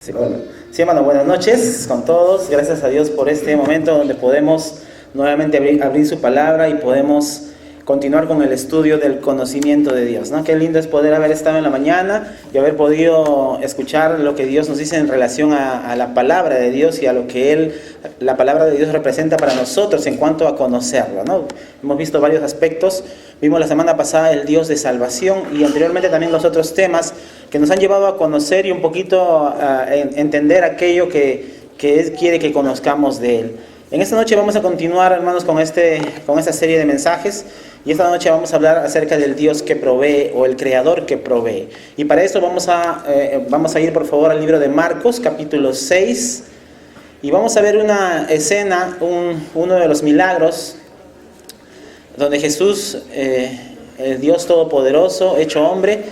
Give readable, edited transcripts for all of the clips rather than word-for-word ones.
Sí, bueno. Sí, hermano, buenas noches con todos. Gracias a Dios por este momento donde podemos nuevamente abrir su palabra y podemos continuar con el estudio del conocimiento de Dios, ¿no? Qué lindo es poder haber estado en la mañana y haber podido escuchar lo que Dios nos dice en relación a la palabra de Dios y a lo que la palabra de Dios representa para nosotros en cuanto a conocerlo, ¿no? Hemos visto varios aspectos. Vimos la semana pasada el Dios de salvación y anteriormente también los otros temas que nos han llevado a conocer y un poquito a entender aquello que Él quiere que conozcamos de Él. En esta noche vamos a continuar, hermanos, con esta serie de mensajes. Y esta noche vamos a hablar acerca del Dios que provee o el Creador que provee. Y para esto vamos a ir por favor al libro de Marcos, capítulo 6. Y vamos a ver una escena, uno de los milagros, donde Jesús, el Dios Todopoderoso, hecho hombre,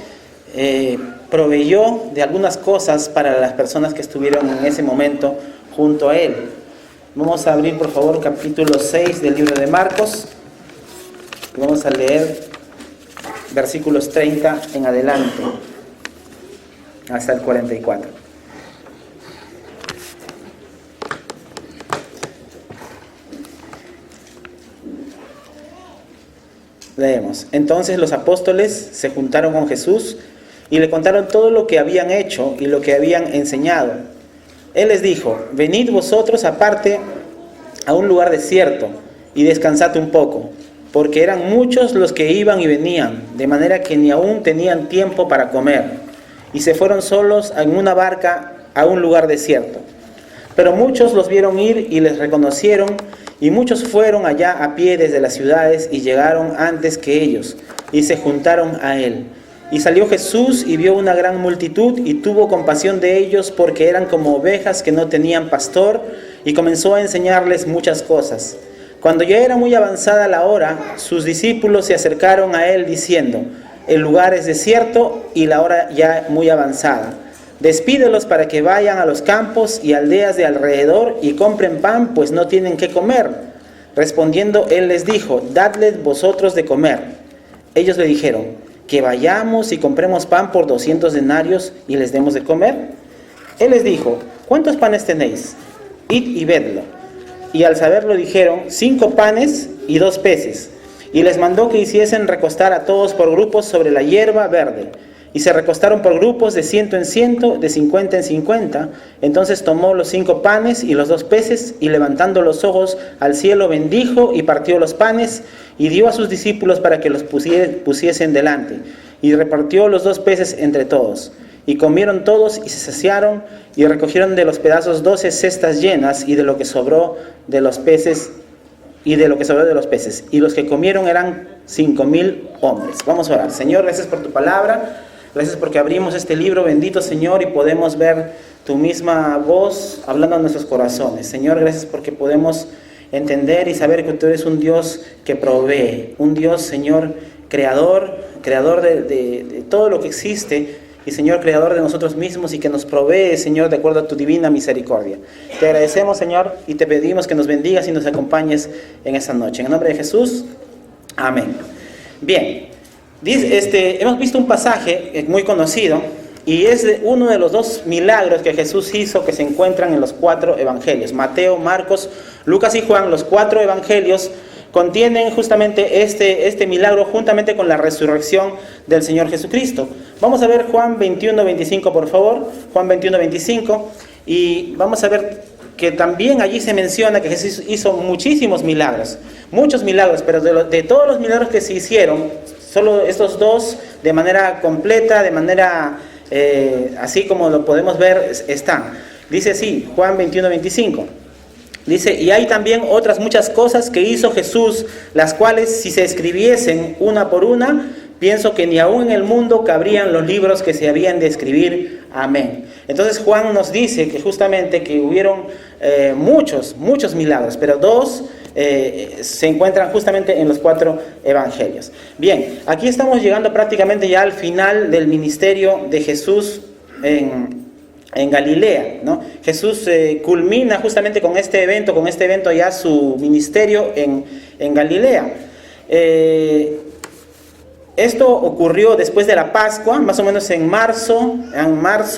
proveyó de algunas cosas para las personas que estuvieron en ese momento junto a Él. Vamos a abrir por favor capítulo 6 del libro de Marcos. Vamos a leer versículos 30 en adelante, hasta el 44. Leemos. Entonces los apóstoles se juntaron con Jesús y le contaron todo lo que habían hecho y lo que habían enseñado. Él les dijo: venid vosotros aparte a un lugar desierto y descansad un poco. Porque eran muchos los que iban y venían, de manera que ni aún tenían tiempo para comer. Y se fueron solos en una barca a un lugar desierto. Pero muchos los vieron ir y les reconocieron, y muchos fueron allá a pie desde las ciudades y llegaron antes que ellos, y se juntaron a él. Y salió Jesús y vio una gran multitud, y tuvo compasión de ellos, porque eran como ovejas que no tenían pastor, y comenzó a enseñarles muchas cosas. Cuando ya era muy avanzada la hora, sus discípulos se acercaron a él diciendo: el lugar es desierto y la hora ya muy avanzada. Despídelos para que vayan a los campos y aldeas de alrededor y compren pan, pues no tienen qué comer. Respondiendo él les dijo: dadles vosotros de comer. Ellos le dijeron: que vayamos y compremos pan por 200 denarios y les demos de comer. Él les dijo: ¿cuántos panes tenéis? Id y vedlo. Y al saberlo dijeron: 5 panes y 2 peces. Y les mandó que hiciesen recostar a todos por grupos sobre la hierba verde. Y se recostaron por grupos de 100 en 100, de 50 en 50. Entonces tomó los 5 panes y los 2 peces, y levantando los ojos al cielo bendijo y partió los panes, y dio a sus discípulos para que los pusiesen delante. Y repartió los 2 peces entre todos. Y comieron todos y se saciaron, y recogieron de los pedazos 12 cestas llenas, y de lo que sobró de los peces, y los que comieron eran 5,000 hombres. Vamos a orar. Señor, gracias por tu palabra, gracias porque abrimos este libro, bendito Señor, y podemos ver tu misma voz hablando a nuestros corazones. Señor, gracias porque podemos entender y saber que tú eres un Dios que provee, un Dios, Señor, creador de todo lo que existe, y Señor, creador de nosotros mismos, y que nos provee, Señor, de acuerdo a tu divina misericordia. Te agradecemos, Señor, y te pedimos que nos bendigas y nos acompañes en esta noche. En el nombre de Jesús, amén. Bien, hemos visto un pasaje muy conocido, y es uno de los 2 milagros que Jesús hizo que se encuentran en los 4 evangelios. Mateo, Marcos, Lucas y Juan, los 4 evangelios contienen justamente este milagro juntamente con la resurrección del Señor Jesucristo. Vamos a ver Juan 21:25, por favor. Juan 21:25. Y vamos a ver que también allí se menciona que Jesús hizo muchísimos milagros. Muchos milagros, pero de todos los milagros que se hicieron, solo estos 2 de manera completa, de manera así como lo podemos ver, están. Dice así, Juan 21:25. Dice: y hay también otras muchas cosas que hizo Jesús, las cuales si se escribiesen una por una, pienso que ni aún en el mundo cabrían los libros que se habían de escribir. Amén. Entonces Juan nos dice que justamente que hubieron muchos milagros, pero 2 se encuentran justamente en los 4 evangelios. Bien, aquí estamos llegando prácticamente ya al final del ministerio de Jesús en Galilea, ¿no? Jesús culmina justamente con este evento ya su ministerio en Galilea. Esto ocurrió después de la Pascua, más o menos en marzo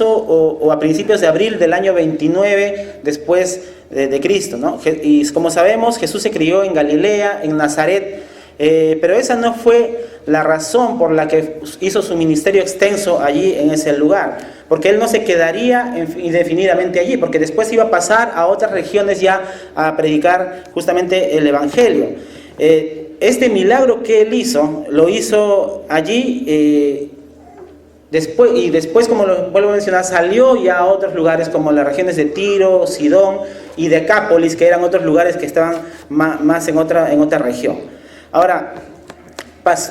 o a principios de abril del año 29 después de Cristo, ¿no? Y como sabemos, Jesús se crió en Galilea, en Nazaret, pero esa no fue la razón por la que hizo su ministerio extenso allí en ese lugar, porque él no se quedaría indefinidamente allí, porque después iba a pasar a otras regiones ya a predicar justamente el Evangelio. Este milagro que él hizo, lo hizo allí, después, como lo vuelvo a mencionar, salió ya a otros lugares como las regiones de Tiro, Sidón y Decápolis, que eran otros lugares que estaban más en otra región. Ahora,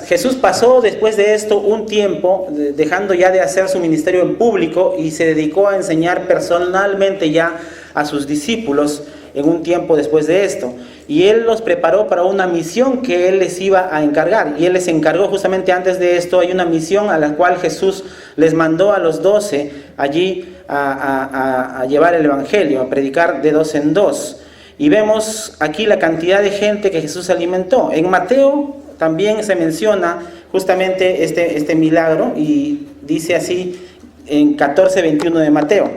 Jesús pasó después de esto un tiempo, dejando ya de hacer su ministerio en público, y se dedicó a enseñar personalmente ya a sus discípulos en un tiempo después de esto. Y él los preparó para una misión que él les iba a encargar. Y él les encargó justamente antes de esto, hay una misión a la cual Jesús les mandó a los 12 allí a llevar el Evangelio, a predicar de 2 en 2. Y vemos aquí la cantidad de gente que Jesús alimentó. En Mateo también se menciona justamente este milagro, y dice así en 14:21 de Mateo: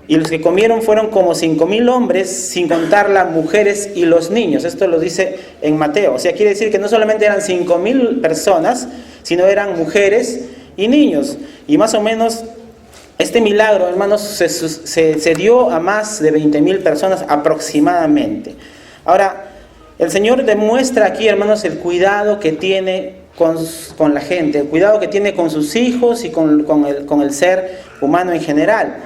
y los que comieron fueron como 5,000 hombres, sin contar las mujeres y los niños. Esto lo dice en Mateo. O sea, quiere decir que no solamente eran 5,000 personas, sino eran mujeres y niños. Y más o menos este milagro, hermanos, se dio a más de 20,000 personas aproximadamente. Ahora, el Señor demuestra aquí, hermanos, el cuidado que tiene con la gente, el cuidado que tiene con sus hijos y con el ser humano en general.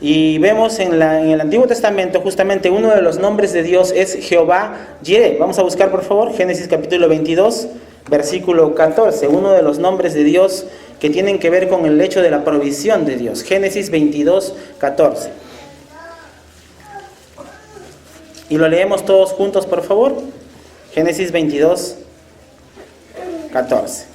Y vemos en el Antiguo Testamento justamente uno de los nombres de Dios es Jehová Jireh. Vamos a buscar, por favor, Génesis capítulo 22, versículo 14. Uno de los nombres de Dios que tienen que ver con el hecho de la provisión de Dios. Génesis 22, 14. Y lo leemos todos juntos, por favor. Génesis 22, 14.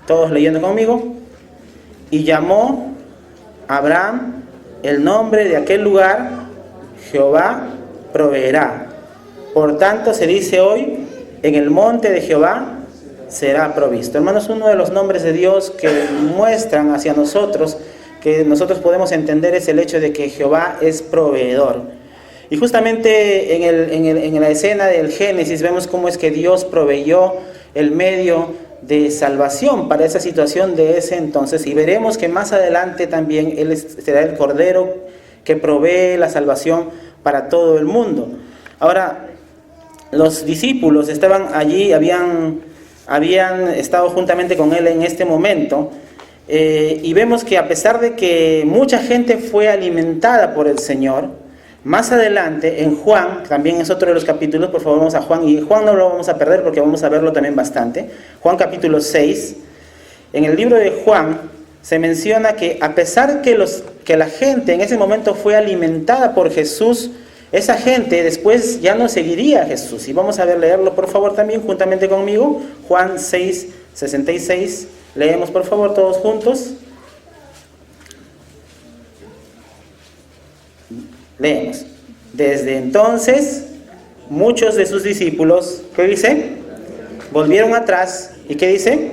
Todos leyendo conmigo. Y llamó Abraham el nombre de aquel lugar, Jehová proveerá. Por tanto se dice hoy, en el monte de Jehová será provisto. Hermanos, uno de los nombres de Dios que muestran hacia nosotros, que nosotros podemos entender, es el hecho de que Jehová es proveedor. Y justamente en la escena del Génesis vemos cómo es que Dios proveyó el medio de salvación para esa situación de ese entonces, y veremos que más adelante también Él será el Cordero que provee la salvación para todo el mundo. Ahora, los discípulos estaban allí, habían estado juntamente con Él en este momento, y vemos que a pesar de que mucha gente fue alimentada por el Señor, más adelante en Juan, también es otro de los capítulos, por favor vamos a Juan, y Juan no lo vamos a perder porque vamos a verlo también bastante. Juan capítulo 6, en el libro de Juan se menciona que a pesar que la gente en ese momento fue alimentada por Jesús, esa gente después ya no seguiría a Jesús. Y vamos a leerlo por favor también juntamente conmigo, Juan 6, 66, leemos por favor todos juntos. Leemos. Desde entonces, muchos de sus discípulos, ¿qué dice? Volvieron atrás. ¿Y qué dice?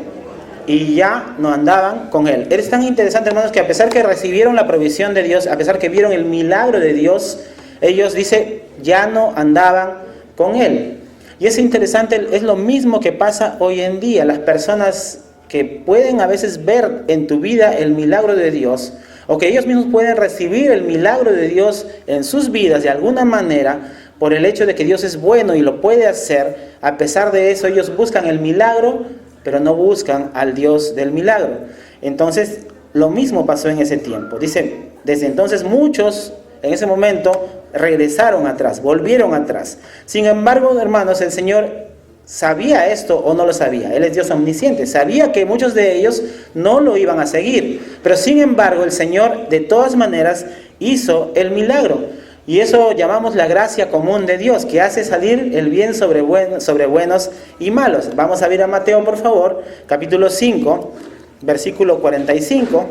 Y ya no andaban con Él. Es tan interesante, hermanos, que a pesar que recibieron la provisión de Dios, a pesar que vieron el milagro de Dios, ellos, dice, ya no andaban con Él. Y es interesante, es lo mismo que pasa hoy en día. Las personas que pueden a veces ver en tu vida el milagro de Dios, o que ellos mismos pueden recibir el milagro de Dios en sus vidas de alguna manera, por el hecho de que Dios es bueno y lo puede hacer, a pesar de eso ellos buscan el milagro, pero no buscan al Dios del milagro. Entonces, lo mismo pasó en ese tiempo. Dice, desde entonces muchos en ese momento regresaron atrás, volvieron atrás. Sin embargo, hermanos, el Señor ¿sabía esto o no lo sabía? Él es Dios omnisciente. Sabía que muchos de ellos no lo iban a seguir. Pero sin embargo, el Señor de todas maneras hizo el milagro. Y eso llamamos la gracia común de Dios, que hace salir el bien sobre buenos y malos. Vamos a ver a Mateo, por favor, capítulo 5, versículo 45.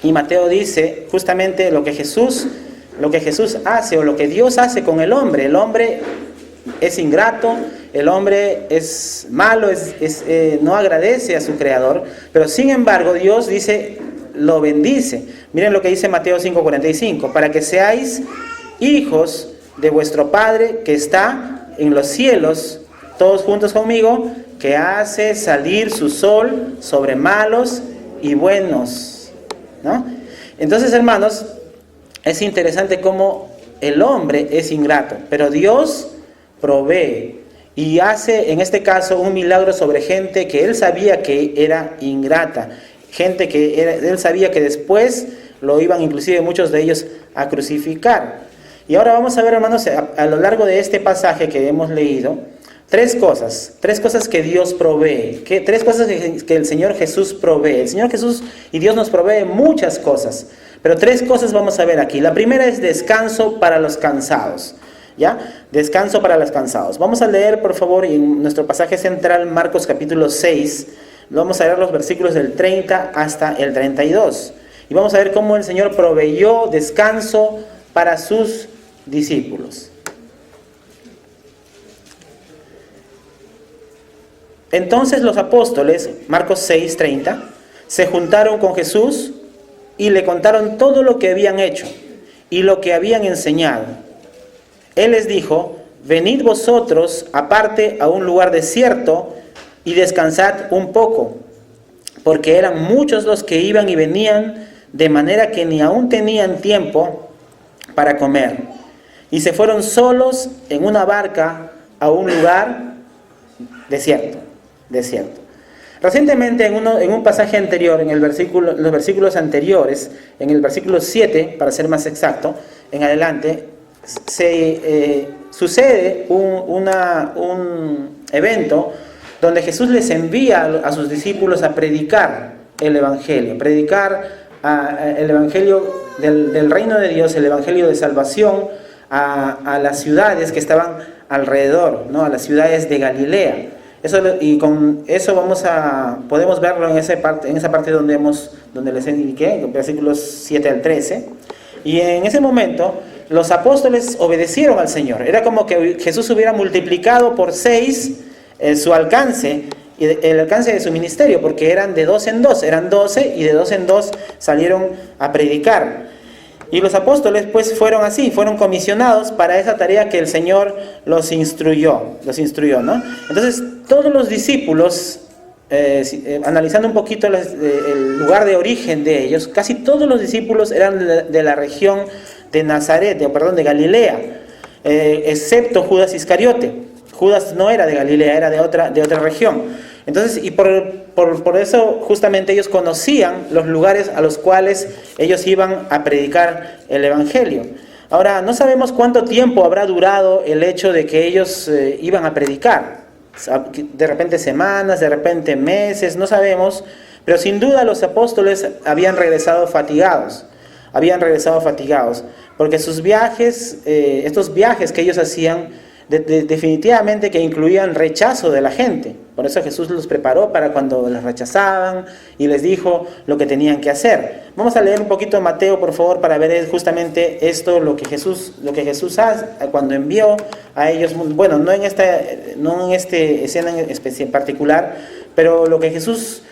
Y Mateo dice justamente lo que Jesús lo que Jesús hace o lo que Dios hace con el hombre. El hombre es ingrato, el hombre es malo, no agradece a su creador, pero sin embargo Dios dice, lo bendice. Miren lo que dice Mateo 5:45, para que seáis hijos de vuestro Padre que está en los cielos, todos juntos conmigo, que hace salir su sol sobre malos y buenos, ¿no? Entonces, hermanos, es interesante cómo el hombre es ingrato, pero Dios provee y hace, en este caso, un milagro sobre gente que él sabía que era ingrata, gente que él sabía que después lo iban, inclusive muchos de ellos, a crucificar. Y ahora vamos a ver, hermanos, a lo largo de este pasaje que hemos leído, tres cosas que Dios provee, tres cosas que el Señor Jesús provee. El Señor Jesús y Dios nos provee muchas cosas, pero tres cosas vamos a ver aquí. La primera es descanso para los cansados, ¿ya? Descanso para los cansados. Vamos a leer, por favor, en nuestro pasaje central, Marcos capítulo 6, vamos a leer los versículos del 30 hasta el 32. Y vamos a ver cómo el Señor proveyó descanso para sus discípulos. Entonces los apóstoles, Marcos 6:30, se juntaron con Jesús y le contaron todo lo que habían hecho y lo que habían enseñado. Él les dijo, venid vosotros aparte a un lugar desierto y descansad un poco, porque eran muchos los que iban y venían, de manera que ni aún tenían tiempo para comer. Y se fueron solos en una barca a un lugar desierto. Recientemente en un pasaje anterior, en los versículos anteriores, en el versículo 7, para ser más exacto, en adelante, sucede un evento donde Jesús les envía a sus discípulos a predicar el Evangelio, el Evangelio del reino de Dios, el Evangelio de salvación a las ciudades que estaban alrededor, ¿no? A las ciudades de Galilea. Y con eso podemos verlo en esa parte donde les indiqué, versículos 7 al 13. Y en ese momento los apóstoles obedecieron al Señor. Era como que Jesús hubiera multiplicado por 6 su alcance, y el alcance de su ministerio, porque eran de 2 en 2, eran 12 y de 2 en 2 salieron a predicar. Y los apóstoles pues fueron comisionados para esa tarea que el Señor los instruyó, ¿no? Entonces todos los discípulos, analizando un poquito el lugar de origen de ellos, casi todos los discípulos eran de la región de Nazaret, de Galilea, excepto Judas Iscariote. Judas no era de Galilea, era de otra región. Entonces, y por eso justamente ellos conocían los lugares a los cuales ellos iban a predicar el Evangelio. Ahora, no sabemos cuánto tiempo habrá durado el hecho de que ellos iban a predicar. De repente semanas, de repente meses, no sabemos. Pero sin duda los apóstoles habían regresado fatigados. Porque sus viajes, estos viajes que ellos hacían, definitivamente que incluían rechazo de la gente. Por eso Jesús los preparó para cuando los rechazaban y les dijo lo que tenían que hacer. Vamos a leer un poquito de Mateo, por favor, para ver justamente esto, lo que Jesús hace cuando envió a ellos. Bueno, no en esta escena en particular, pero lo que Jesús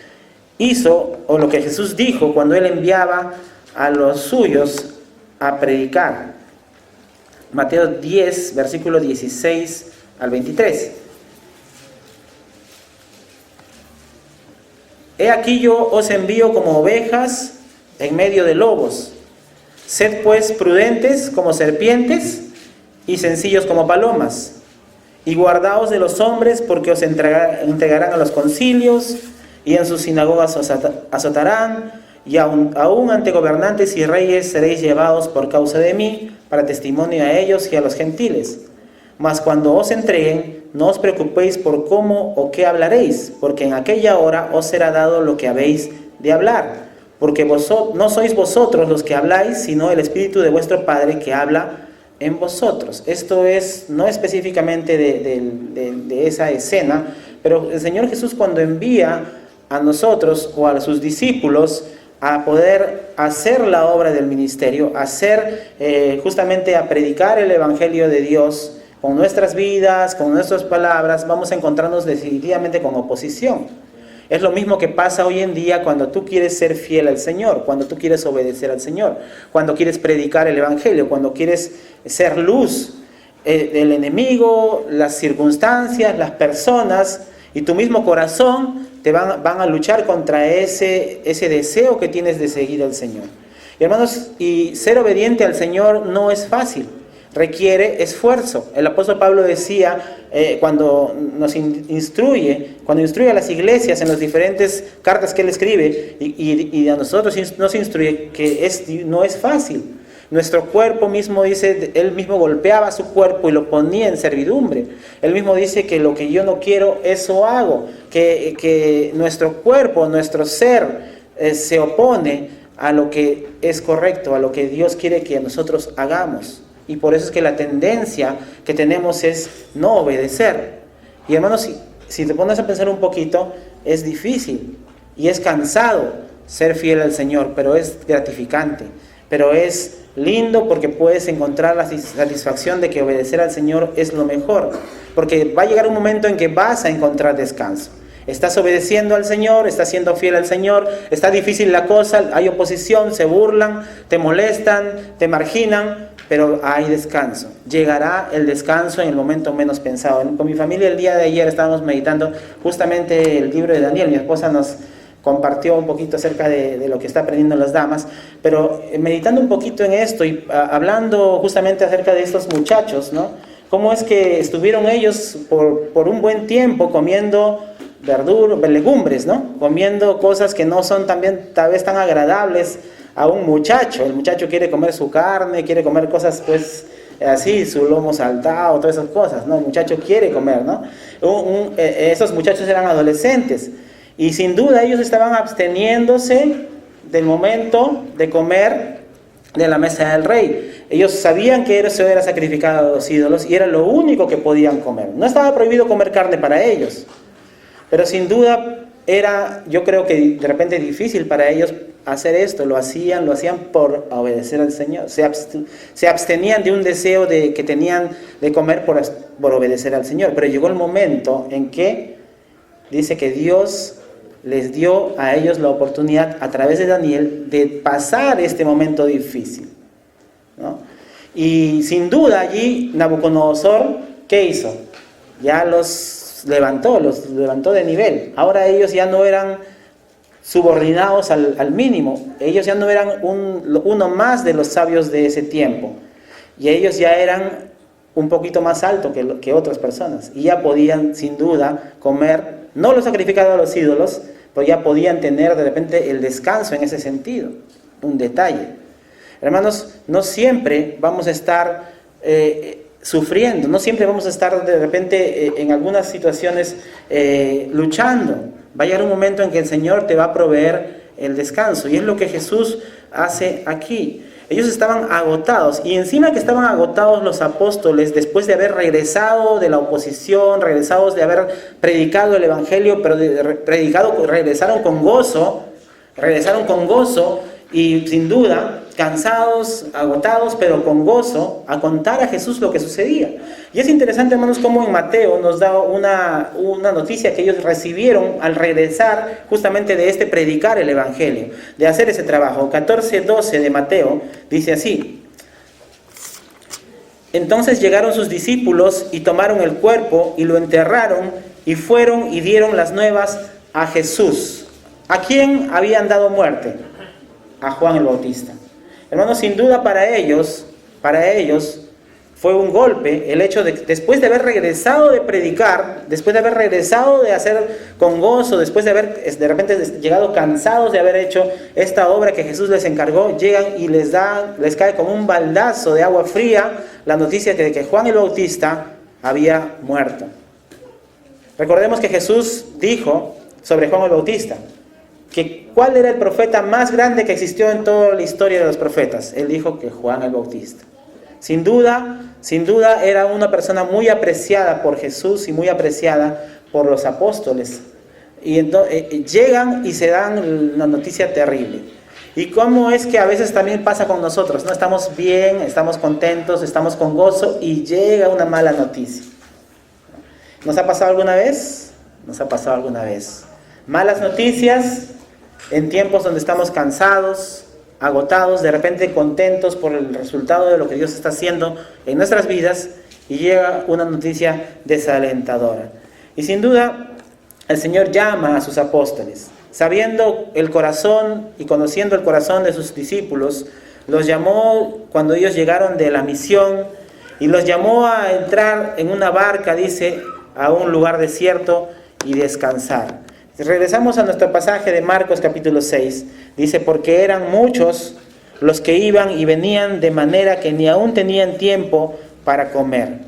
hizo o lo que Jesús dijo cuando él enviaba a los suyos a predicar. Mateo 10, versículo 16 al 23. He aquí yo os envío como ovejas en medio de lobos. Sed pues prudentes como serpientes y sencillos como palomas. Y guardaos de los hombres, porque os entregarán a los concilios, y en sus sinagogas os azotarán, y aún ante gobernantes y reyes seréis llevados por causa de mí, para testimonio a ellos y a los gentiles. Mas cuando os entreguen, no os preocupéis por cómo o qué hablaréis, porque en aquella hora os será dado lo que habéis de hablar. Porque no sois vosotros los que habláis, sino el Espíritu de vuestro Padre que habla en vosotros. Esto es no específicamente de esa escena, pero el Señor Jesús, cuando envía a nosotros o a sus discípulos a poder hacer la obra del ministerio, justamente a predicar el Evangelio de Dios con nuestras vidas, con nuestras palabras, vamos a encontrarnos definitivamente con oposición. Es lo mismo que pasa hoy en día cuando tú quieres ser fiel al Señor, cuando tú quieres obedecer al Señor, cuando quieres predicar el Evangelio, cuando quieres ser luz. El enemigo, las circunstancias, las personas y tu mismo corazón te van a luchar contra ese deseo que tienes de seguir al Señor. Y hermanos, y ser obediente al Señor no es fácil, requiere esfuerzo. El apóstol Pablo decía, cuando instruye a las iglesias en las diferentes cartas que él escribe, y a nosotros nos instruye que no es fácil. Nuestro cuerpo mismo, dice, él mismo golpeaba su cuerpo y lo ponía en servidumbre. Él mismo dice que lo que yo no quiero, eso hago. Que nuestro cuerpo, nuestro ser, se opone a lo que es correcto, a lo que Dios quiere que nosotros hagamos. Y por eso es que la tendencia que tenemos es no obedecer. Y hermanos, si te pones a pensar un poquito, es difícil y es cansado ser fiel al Señor, pero es gratificante, pero es lindo porque puedes encontrar la satisfacción de que obedecer al Señor es lo mejor, porque va a llegar un momento en que vas a encontrar descanso. Estás obedeciendo al Señor, estás siendo fiel al Señor, está difícil la cosa, hay oposición, se burlan, te molestan, te marginan, pero hay descanso. Llegará el descanso en el momento menos pensado. Con mi familia el día de ayer estábamos meditando justamente el libro de Daniel. Mi esposa nos compartió un poquito acerca de lo que está aprendiendo las damas, pero meditando un poquito en esto y hablando justamente acerca de estos muchachos, ¿no? Cómo es que estuvieron ellos por un buen tiempo comiendo legumbres, ¿no? Comiendo cosas que no son también tal vez tan agradables a un muchacho. El muchacho quiere comer su carne, quiere comer cosas pues así, su lomo saltado, todas esas cosas, ¿no? El muchacho quiere comer, ¿no? Esos muchachos eran adolescentes. Y sin duda ellos estaban absteniéndose del momento de comer de la mesa del rey. Ellos sabían que eso era sacrificado a los ídolos y era lo único que podían comer. No estaba prohibido comer carne para ellos, pero sin duda era, yo creo que de repente difícil para ellos hacer esto. Lo hacían por obedecer al Señor. Se abstenían de un deseo que tenían de comer por obedecer al Señor. Pero llegó el momento en que dice que Dios les dio a ellos la oportunidad a través de Daniel de pasar este momento difícil, ¿no? Y sin duda allí Nabucodonosor, ¿qué hizo? Ya los levantó de nivel. Ahora ellos ya no eran subordinados al mínimo. Ellos ya no eran uno más de los sabios de ese tiempo. Y ellos ya eran un poquito más altos que otras personas. Y ya podían sin duda comer, no lo sacrificado a los ídolos, pero ya podían tener de repente el descanso en ese sentido. Un detalle. Hermanos, no siempre vamos a estar sufriendo, no siempre vamos a estar de repente en algunas situaciones luchando. Va a llegar un momento en que el Señor te va a proveer el descanso. Y es lo que Jesús hace aquí. Ellos estaban agotados, y encima que estaban agotados los apóstoles, después de haber regresado de la oposición, regresados de haber predicado el Evangelio, pero regresaron con gozo, y sin duda, cansados, agotados, pero con gozo, a contar a Jesús lo que sucedía. Y es interesante, hermanos, cómo en Mateo nos da una noticia que ellos recibieron al regresar justamente de predicar el Evangelio, de hacer ese trabajo. 14:12 de Mateo dice así: entonces llegaron sus discípulos y tomaron el cuerpo y lo enterraron, y fueron y dieron las nuevas a Jesús. ¿A quién habían dado muerte? A Juan el Bautista. Hermanos, sin duda para ellos fue un golpe el hecho de que después de haber regresado de predicar, después de haber regresado de hacer con gozo, después de haber de repente llegado cansados de haber hecho esta obra que Jesús les encargó, llegan y les cae como un baldazo de agua fría la noticia de que Juan el Bautista había muerto. Recordemos que Jesús dijo sobre Juan el Bautista que ¿cuál era el profeta más grande que existió en toda la historia de los profetas? Él dijo que Juan el Bautista. Sin duda era una persona muy apreciada por Jesús y muy apreciada por los apóstoles. Y entonces llegan y se dan una noticia terrible. Y cómo es que a veces también pasa con nosotros, ¿no? Estamos bien, estamos contentos, estamos con gozo y llega una mala noticia. ¿Nos ha pasado alguna vez? Nos ha pasado alguna vez. Malas noticias en tiempos donde estamos cansados, agotados, de repente contentos por el resultado de lo que Dios está haciendo en nuestras vidas, y llega una noticia desalentadora. Y sin duda, el Señor llama a sus apóstoles. Sabiendo el corazón y conociendo el corazón de sus discípulos, los llamó cuando ellos llegaron de la misión y los llamó a entrar en una barca, dice, a un lugar desierto y descansar. Regresamos a nuestro pasaje de Marcos capítulo 6. Dice, porque eran muchos los que iban y venían de manera que ni aún tenían tiempo para comer.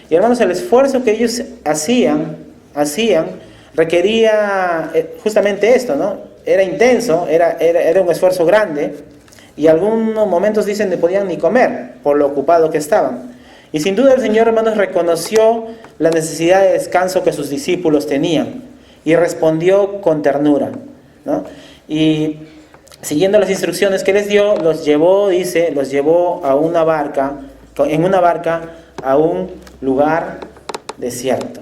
Y hermanos, el esfuerzo que ellos hacían requería justamente esto, ¿no? Era intenso, era un esfuerzo grande, y algunos momentos dicen que no podían ni comer por lo ocupado que estaban. Y sin duda el Señor, hermanos, reconoció la necesidad de descanso que sus discípulos tenían y respondió con ternura, ¿no? Y siguiendo las instrucciones que les dio, los llevó a una barca, a un lugar desierto,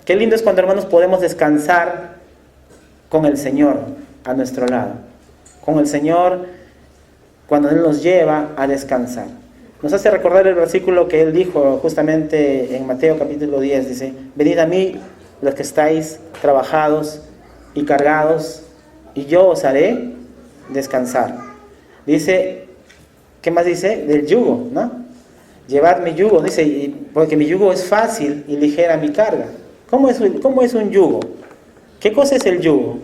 Qué lindo es cuando, hermanos, podemos descansar con el Señor a nuestro lado. Con el Señor, cuando Él nos lleva a descansar. Nos hace recordar el versículo que Él dijo justamente en Mateo capítulo 10. Dice, venid a mí los que estáis trabajados y cargados, y yo os haré descansar. Dice, ¿qué más dice? Del yugo, ¿no? Llevad mi yugo, dice, porque mi yugo es fácil y ligera mi carga. ¿Cómo es un yugo? ¿Qué cosa es el yugo?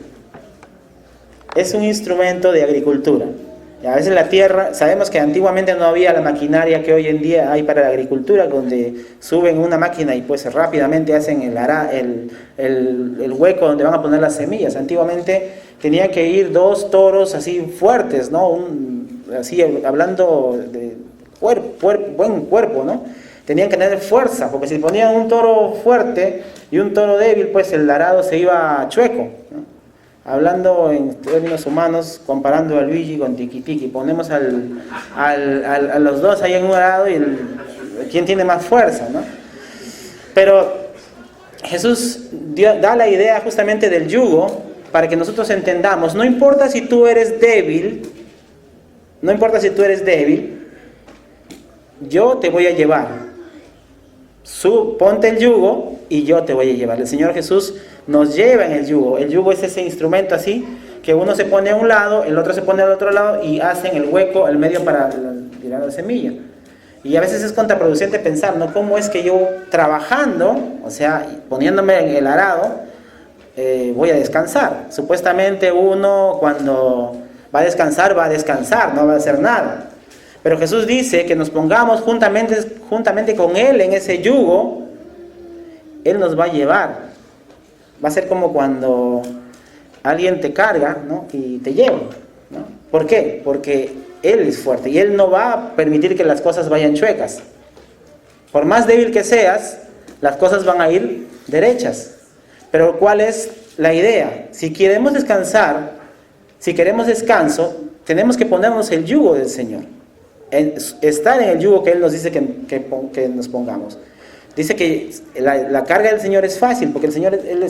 Es un instrumento de agricultura. Y a veces la tierra, sabemos que antiguamente no había la maquinaria que hoy en día hay para la agricultura, donde suben una máquina y pues rápidamente hacen el hueco donde van a poner las semillas. Antiguamente tenía que ir 2 toros así fuertes, ¿no? Así hablando de buen cuerpo, ¿no? Tenían que tener fuerza, porque si ponían un toro fuerte y un toro débil, pues el arado se iba chueco, ¿no? Hablando en términos humanos, comparando al Luigi con Tiki Tiki, ponemos a los dos ahí en un arado y quién tiene más fuerza, ¿no? Pero Jesús da la idea justamente del yugo para que nosotros entendamos, no importa si tú eres débil, yo te voy a llevar. Ponte el yugo y yo te voy a llevar. El Señor Jesús nos lleva en el yugo. El yugo es ese instrumento así, que uno se pone a un lado, el otro se pone al otro lado y hacen el hueco, el medio para tirar la semilla. Y a veces es contraproducente pensar, ¿no? ¿Cómo es que yo trabajando, o sea, poniéndome en el arado, voy a descansar? Supuestamente uno cuando va a descansar, no va a hacer nada. Pero Jesús dice que nos pongamos juntamente con Él en ese yugo. Él nos va a llevar. Va a ser como cuando alguien te carga, ¿no? Y te lleva, ¿no? ¿Por qué? Porque Él es fuerte y Él no va a permitir que las cosas vayan chuecas. Por más débil que seas, las cosas van a ir derechas. Pero ¿cuál es la idea? Si queremos descansar, si queremos descanso, tenemos que ponernos el yugo del Señor. Estar en el yugo que Él nos dice que nos pongamos. Dice que la carga del Señor es fácil, porque el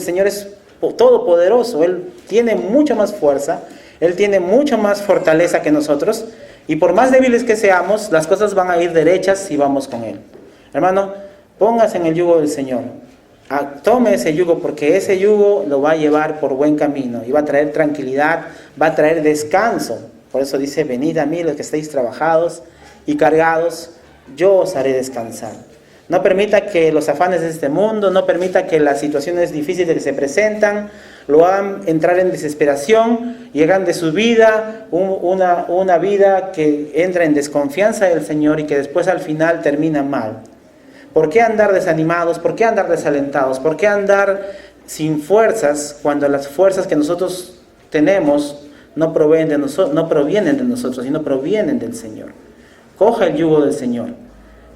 Señor es todopoderoso. Él tiene mucha más fuerza, Él tiene mucha más fortaleza que nosotros, y por más débiles que seamos, las cosas van a ir derechas si vamos con Él. Hermano, póngase en el yugo del Señor. Tome ese yugo, porque ese yugo lo va a llevar por buen camino y va a traer tranquilidad, va a traer descanso. Por eso dice, venid a mí los que estéis trabajados y cargados, yo os haré descansar. No permita que los afanes de este mundo, no permita que las situaciones difíciles que se presentan lo hagan entrar en desesperación y hagan de su vida una vida que entra en desconfianza del Señor y que después al final termina mal. ¿Por qué andar desanimados? ¿Por qué andar desalentados? ¿Por qué andar sin fuerzas cuando las fuerzas que nosotros tenemos no provienen de nosotros, sino provienen del Señor? Coja el yugo del Señor.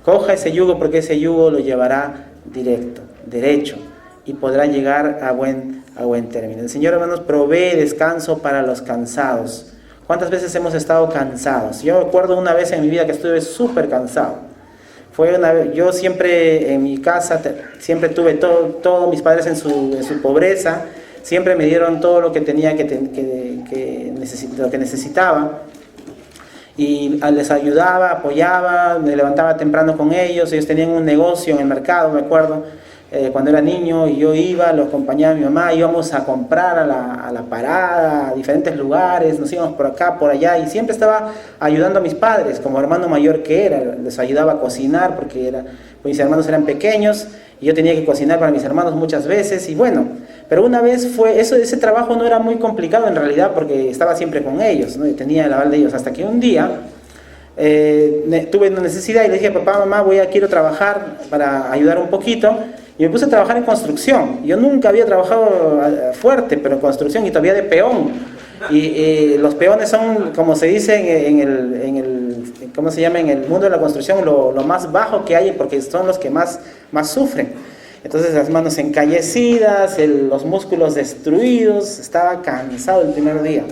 Coja ese yugo, porque ese yugo lo llevará directo, derecho. y podrá llegar a buen término. El Señor, hermanos, provee descanso para los cansados. ¿Cuántas veces hemos estado cansados? Yo recuerdo una vez en mi vida que estuve súper cansado. Yo siempre en mi casa, siempre tuve todo mis padres en su pobreza, siempre me dieron todo lo que tenía lo que necesitaba. Y les ayudaba, apoyaba, me levantaba temprano con ellos. Ellos tenían un negocio en el mercado, me acuerdo, cuando era niño, y yo iba, lo acompañaba a mi mamá, íbamos a comprar a la parada, a diferentes lugares, nos íbamos por acá, por allá, y siempre estaba ayudando a mis padres, como hermano mayor que era, les ayudaba a cocinar, porque mis hermanos eran pequeños, y yo tenía que cocinar para mis hermanos muchas veces, y bueno, pero una vez ese trabajo no era muy complicado en realidad, porque estaba siempre con ellos, ¿no? Y tenía el aval de ellos, hasta que un día tuve una necesidad y le dije, papá, mamá, quiero trabajar para ayudar un poquito, y me puse a trabajar en construcción. Yo nunca había trabajado fuerte, pero en construcción, y todavía de peón. Y los peones son, como se dice en el mundo de la construcción, lo más bajo que hay, porque son los que más sufren. Entonces las manos encallecidas, los músculos destruidos. Estaba cansado el primer día,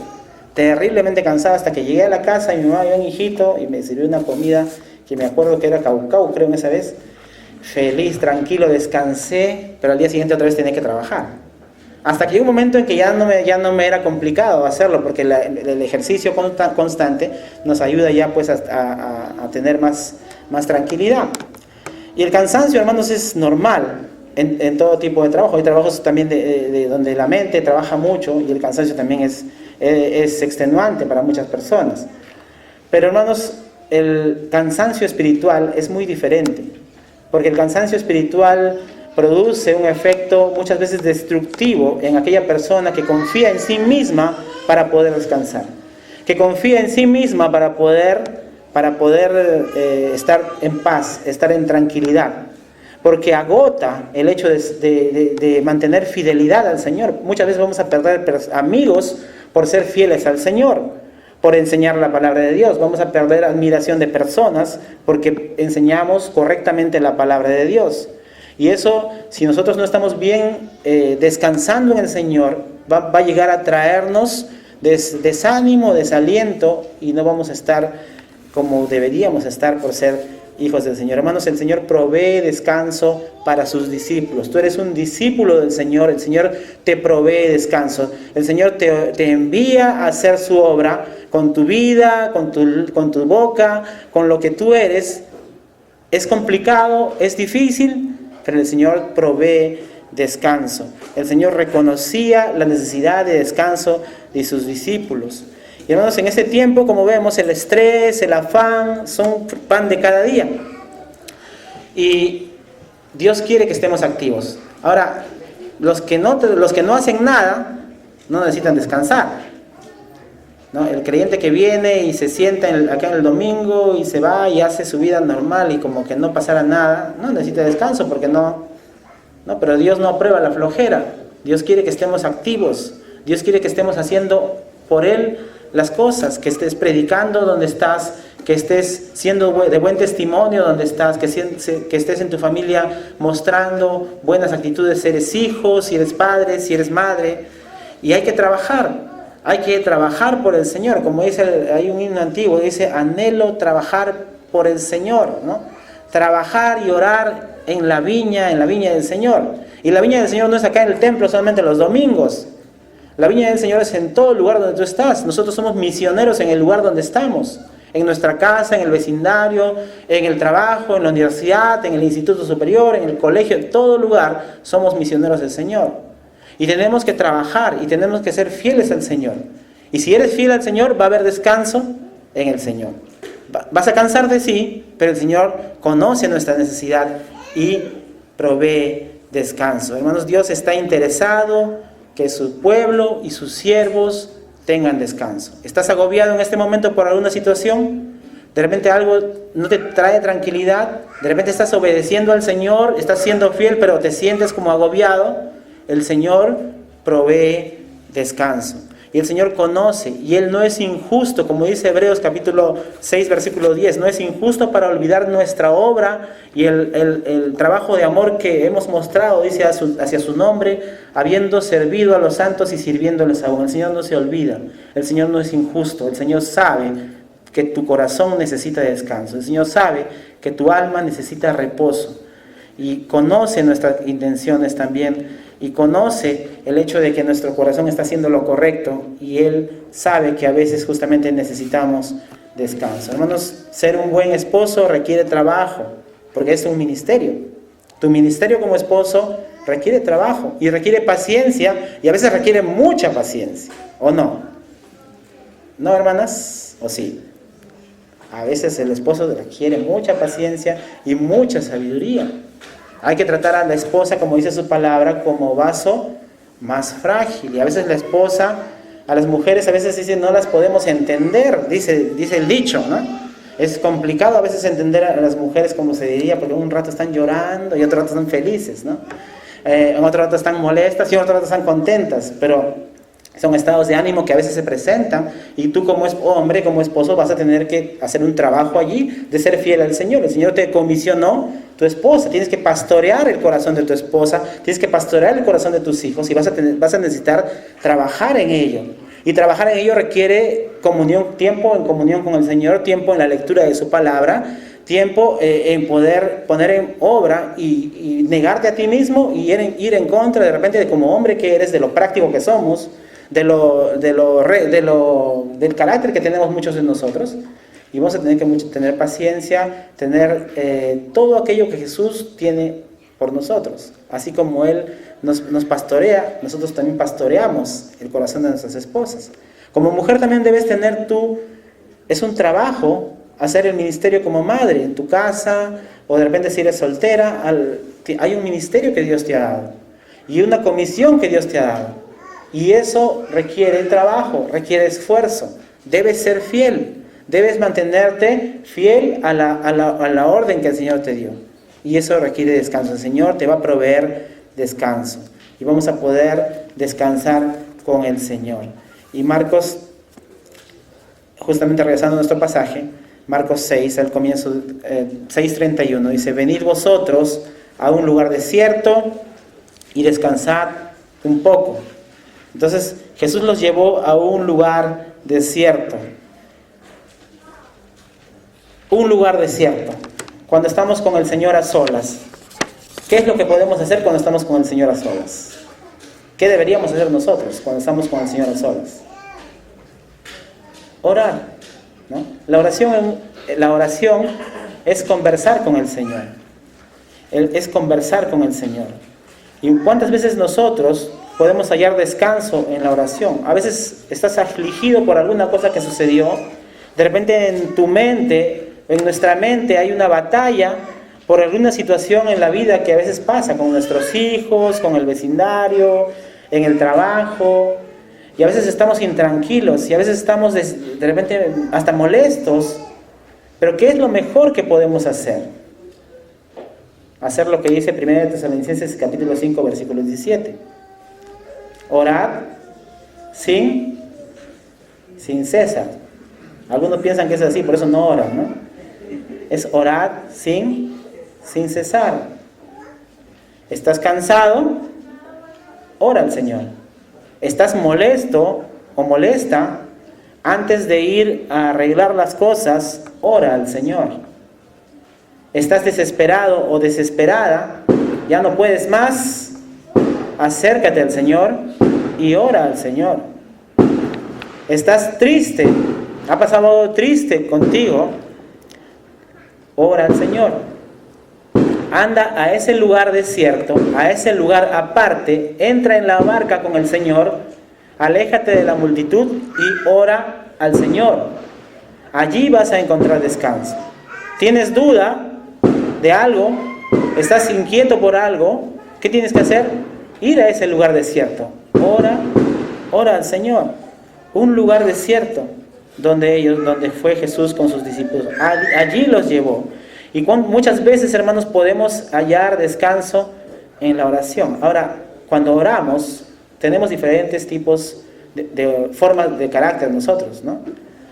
terriblemente cansado, hasta que llegué a la casa y mi mamá, un hijito, y me sirvió una comida que me acuerdo que era caucao, creo, en esa vez. Feliz, tranquilo, descansé, pero al día siguiente otra vez tenía que trabajar. Hasta que llegó un momento en que ya no me era complicado hacerlo, porque el ejercicio constante nos ayuda ya pues a tener más tranquilidad. Y el cansancio, hermanos, es normal en todo tipo de trabajo. Hay trabajos también de donde la mente trabaja mucho, y el cansancio también es extenuante para muchas personas. Pero, hermanos, el cansancio espiritual es muy diferente, porque el cansancio espiritual produce un efecto muchas veces destructivo en aquella persona que confía en sí misma para poder descansar, que confía en sí misma para poder estar en paz, estar en tranquilidad, porque agota el hecho de mantener fidelidad al Señor. Muchas veces vamos a perder amigos por ser fieles al Señor, por enseñar la palabra de Dios. Vamos a perder admiración de personas porque enseñamos correctamente la palabra de Dios. Y eso, si nosotros no estamos bien descansando en el Señor, va a llegar a traernos desánimo, desaliento, y no vamos a estar como deberíamos estar por ser hijos del Señor. Hermanos, el Señor provee descanso para sus discípulos. Tú eres un discípulo del Señor, el Señor te provee descanso. El Señor te envía a hacer su obra con tu vida, con tu boca, con lo que tú eres. Es complicado, es difícil, pero el Señor provee descanso. El Señor reconocía la necesidad de descanso de sus discípulos. Y hermanos, en ese tiempo, como vemos, el estrés, el afán, son pan de cada día. Y Dios quiere que estemos activos. Ahora, los que no hacen nada, no necesitan descansar, ¿no? El creyente que viene y se sienta acá en el domingo y se va y hace su vida normal y como que no pasara nada, no necesita descanso, porque no, pero Dios no aprueba la flojera. Dios quiere que estemos activos. Dios quiere que estemos haciendo por Él las cosas, que estés predicando donde estás, que estés siendo de buen testimonio donde estás, que estés en tu familia mostrando buenas actitudes, si eres hijo, si eres padre, si eres madre. Y hay que trabajar por el Señor, como dice, hay un himno antiguo, dice, anhelo trabajar por el Señor, ¿no? Trabajar y orar en la viña del Señor. Y la viña del Señor no es acá en el templo solamente los domingos. La viña del Señor es en todo el lugar donde tú estás. Nosotros somos misioneros en el lugar donde estamos. En nuestra casa, en el vecindario, en el trabajo, en la universidad, en el instituto superior, en el colegio, en todo lugar somos misioneros del Señor. Y tenemos que trabajar y tenemos que ser fieles al Señor. Y si eres fiel al Señor, va a haber descanso en el Señor. Vas a cansar de sí, pero el Señor conoce nuestra necesidad y provee descanso. Hermanos, Dios está interesado que su pueblo y sus siervos tengan descanso. ¿Estás agobiado en este momento por alguna situación? De repente algo no te trae tranquilidad. De repente estás obedeciendo al Señor, estás siendo fiel, pero te sientes como agobiado. El Señor provee descanso. Y el Señor conoce, y Él no es injusto, como dice Hebreos capítulo 6, versículo 10, no es injusto para olvidar nuestra obra y el trabajo de amor que hemos mostrado, dice, hacia su nombre, habiendo servido a los santos y sirviéndoles aún. El Señor no se olvida, el Señor no es injusto, el Señor sabe que tu corazón necesita descanso, el Señor sabe que tu alma necesita reposo, y conoce nuestras intenciones también, y conoce el hecho de que nuestro corazón está haciendo lo correcto, y Él sabe que a veces justamente necesitamos descanso. Hermanos, ser un buen esposo requiere trabajo, porque es un ministerio. Tu ministerio como esposo requiere trabajo y requiere paciencia, y a veces requiere mucha paciencia, ¿o no? ¿No, hermanas? ¿O sí? A veces el esposo requiere mucha paciencia y mucha sabiduría. Hay que tratar a la esposa, como dice su palabra, como vaso más frágil. Y a veces la esposa, a las mujeres a veces dicen, no las podemos entender, dice el dicho, ¿no? Es complicado a veces entender a las mujeres, como se diría, porque un rato están llorando y otro rato están felices, ¿no? En otro rato están molestas y en otro rato están contentas, pero son estados de ánimo que a veces se presentan, y tú como hombre, como esposo, vas a tener que hacer un trabajo allí de ser fiel al Señor. El Señor te comisionó tu esposa, tienes que pastorear el corazón de tu esposa, tienes que pastorear el corazón de tus hijos, y vas a necesitar trabajar en ello. Y trabajar en ello requiere comunión, tiempo en comunión con el Señor, tiempo en la lectura de su palabra, tiempo en poder poner en obra y negarte a ti mismo y ir en contra de repente de como hombre que eres, de lo práctico que somos, del carácter que tenemos muchos de nosotros. Y vamos a tener que tener paciencia, tener todo aquello que Jesús tiene por nosotros. Así como Él nos pastorea, nosotros también pastoreamos el corazón de nuestras esposas. Como mujer también debes tener es un trabajo hacer el ministerio como madre en tu casa, o de repente si eres soltera, hay un ministerio que Dios te ha dado y una comisión que Dios te ha dado. Y eso requiere trabajo, requiere esfuerzo. Debes ser fiel, debes mantenerte fiel a la orden que el Señor te dio. Y eso requiere descanso. El Señor te va a proveer descanso. Y vamos a poder descansar con el Señor. Y Marcos, justamente regresando a nuestro pasaje, Marcos 6, al comienzo, 6:31, dice: venid vosotros a un lugar desierto y descansad un poco. Entonces Jesús los llevó a un lugar desierto. Un lugar desierto. Cuando estamos con el Señor a solas, ¿qué es lo que podemos hacer cuando estamos con el Señor a solas? ¿Qué deberíamos hacer nosotros cuando estamos con el Señor a solas? Orar, ¿no? La oración es conversar con el Señor. Es conversar con el Señor. ¿Y cuántas veces nosotros podemos hallar descanso en la oración? A veces estás afligido por alguna cosa que sucedió. De repente en tu mente, en nuestra mente, hay una batalla por alguna situación en la vida que a veces pasa con nuestros hijos, con el vecindario, en el trabajo. Y a veces estamos intranquilos y a veces estamos de repente hasta molestos. Pero ¿qué es lo mejor que podemos hacer? Hacer lo que dice 1 Tesalonicenses capítulo 5, versículo 17. Orar sin cesar. Algunos piensan que es así, por eso no oran, ¿no? Es orar sin cesar. ¿Estás cansado? Ora al Señor. ¿Estás molesto o molesta? Antes de ir a arreglar las cosas, ora al Señor. ¿Estás desesperado o desesperada? ¿Ya no puedes más? Acércate al Señor y ora al Señor. ¿Estás triste? ¿Ha pasado algo triste contigo? Ora al Señor. Anda a ese lugar desierto, a ese lugar aparte, entra en la barca con el Señor, aléjate de la multitud y ora al Señor. Allí vas a encontrar descanso. ¿Tienes duda de algo? ¿Estás inquieto por algo? ¿Qué tienes que hacer? Ir a ese lugar desierto. Ora al Señor. Un lugar desierto donde fue Jesús con sus discípulos. Allí los llevó. Y muchas veces, hermanos, podemos hallar descanso en la oración. Ahora, cuando oramos, tenemos diferentes tipos de formas de carácter nosotros, ¿no?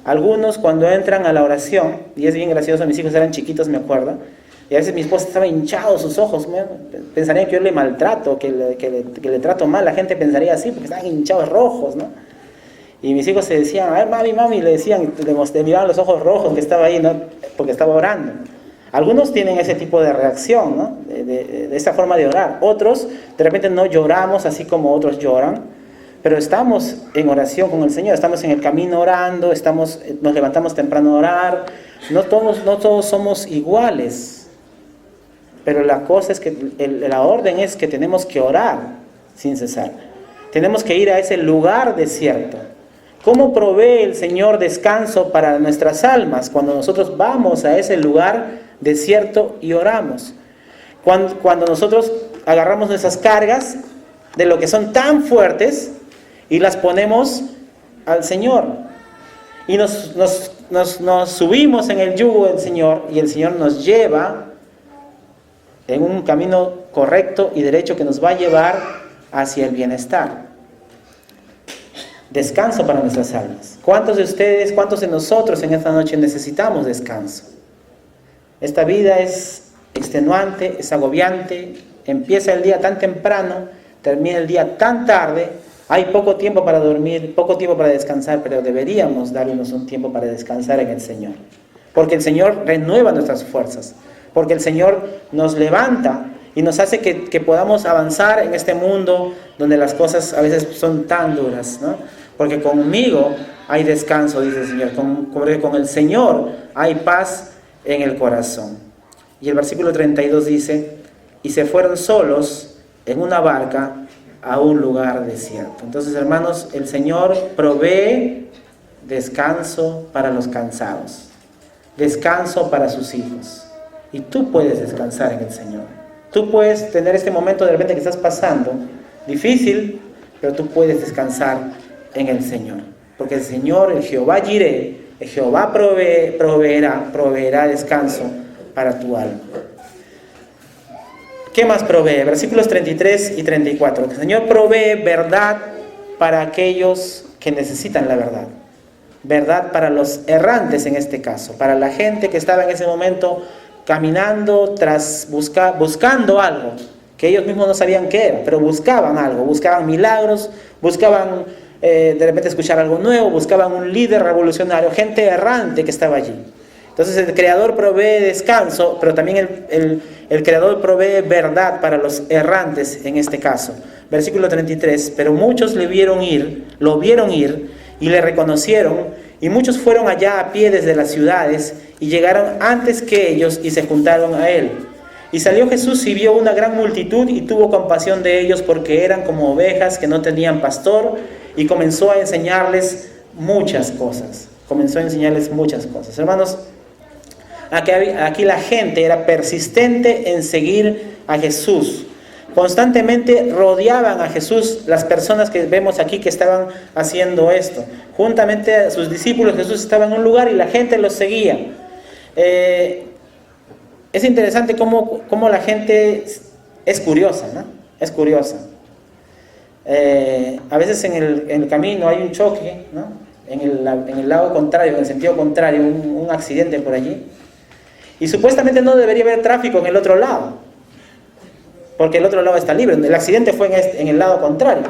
Algunos cuando entran a la oración, y es bien gracioso, mis hijos eran chiquitos, me acuerdo, y a veces mi esposa estaba hinchado sus ojos, pensarían que yo le maltrato, que le trato mal, la gente pensaría así, porque estaban hinchados rojos, ¿no? Y mis hijos se decían, a ver, mami, le decían, le miraban los ojos rojos que estaba ahí, ¿no? Porque estaba orando. Algunos tienen ese tipo de reacción, ¿no? De esa forma de orar. Otros, de repente no lloramos así como otros lloran, pero estamos en oración con el Señor, estamos en el camino orando, nos levantamos temprano a orar. No todos somos iguales, pero la cosa es que la orden es que tenemos que orar sin cesar. Tenemos que ir a ese lugar desierto. ¿Cómo provee el Señor descanso para nuestras almas cuando nosotros vamos a ese lugar desierto y oramos? Cuando nosotros agarramos nuestras cargas de lo que son tan fuertes y las ponemos al Señor y nos subimos en el yugo del Señor, y el Señor nos lleva en un camino correcto y derecho que nos va a llevar hacia el bienestar. Descanso para nuestras almas. ¿Cuántos de ustedes, cuántos de nosotros en esta noche necesitamos descanso? Esta vida es extenuante, es agobiante, empieza el día tan temprano, termina el día tan tarde, hay poco tiempo para dormir, poco tiempo para descansar, pero deberíamos darnos un tiempo para descansar en el Señor. Porque el Señor renueva nuestras fuerzas, porque el Señor nos levanta y nos hace que podamos avanzar en este mundo donde las cosas a veces son tan duras, ¿no? Porque conmigo hay descanso, dice el Señor, porque con el Señor hay paz en el corazón. Y el versículo 32 dice, y se fueron solos en una barca a un lugar desierto. Entonces, hermanos, el Señor provee descanso para los cansados, descanso para sus hijos. Y tú puedes descansar en el Señor. Tú puedes tener este momento de repente que estás pasando, difícil, pero tú puedes descansar en el Señor. Porque el Señor, el Jehová Jireh, el Jehová proveerá descanso para tu alma. ¿Qué más provee? Versículos 33 y 34. El Señor provee verdad para aquellos que necesitan la verdad. Verdad para los errantes en este caso, para la gente que estaba en ese momento caminando buscando algo que ellos mismos no sabían qué era, pero buscaban algo, buscaban milagros, buscaban de repente escuchar algo nuevo, buscaban un líder revolucionario, gente errante que estaba allí. Entonces el Creador provee descanso, pero también el Creador provee verdad para los errantes en este caso. Versículo 33, pero muchos lo vieron ir y le reconocieron, y muchos fueron allá a pie desde las ciudades y llegaron antes que ellos y se juntaron a él. Y salió Jesús y vio una gran multitud y tuvo compasión de ellos porque eran como ovejas que no tenían pastor, y comenzó a enseñarles muchas cosas. Hermanos, aquí la gente era persistente en seguir a Jesús. Constantemente rodeaban a Jesús las personas que vemos aquí que estaban haciendo esto. Juntamente a sus discípulos, Jesús estaba en un lugar y la gente los seguía. Es interesante cómo la gente es curiosa, ¿no? Es curiosa. A veces en el camino hay un choque, ¿no? En el lado contrario, en el sentido contrario, un accidente por allí. Y supuestamente no debería haber tráfico en el otro lado, porque el otro lado está libre. El accidente fue en el lado contrario.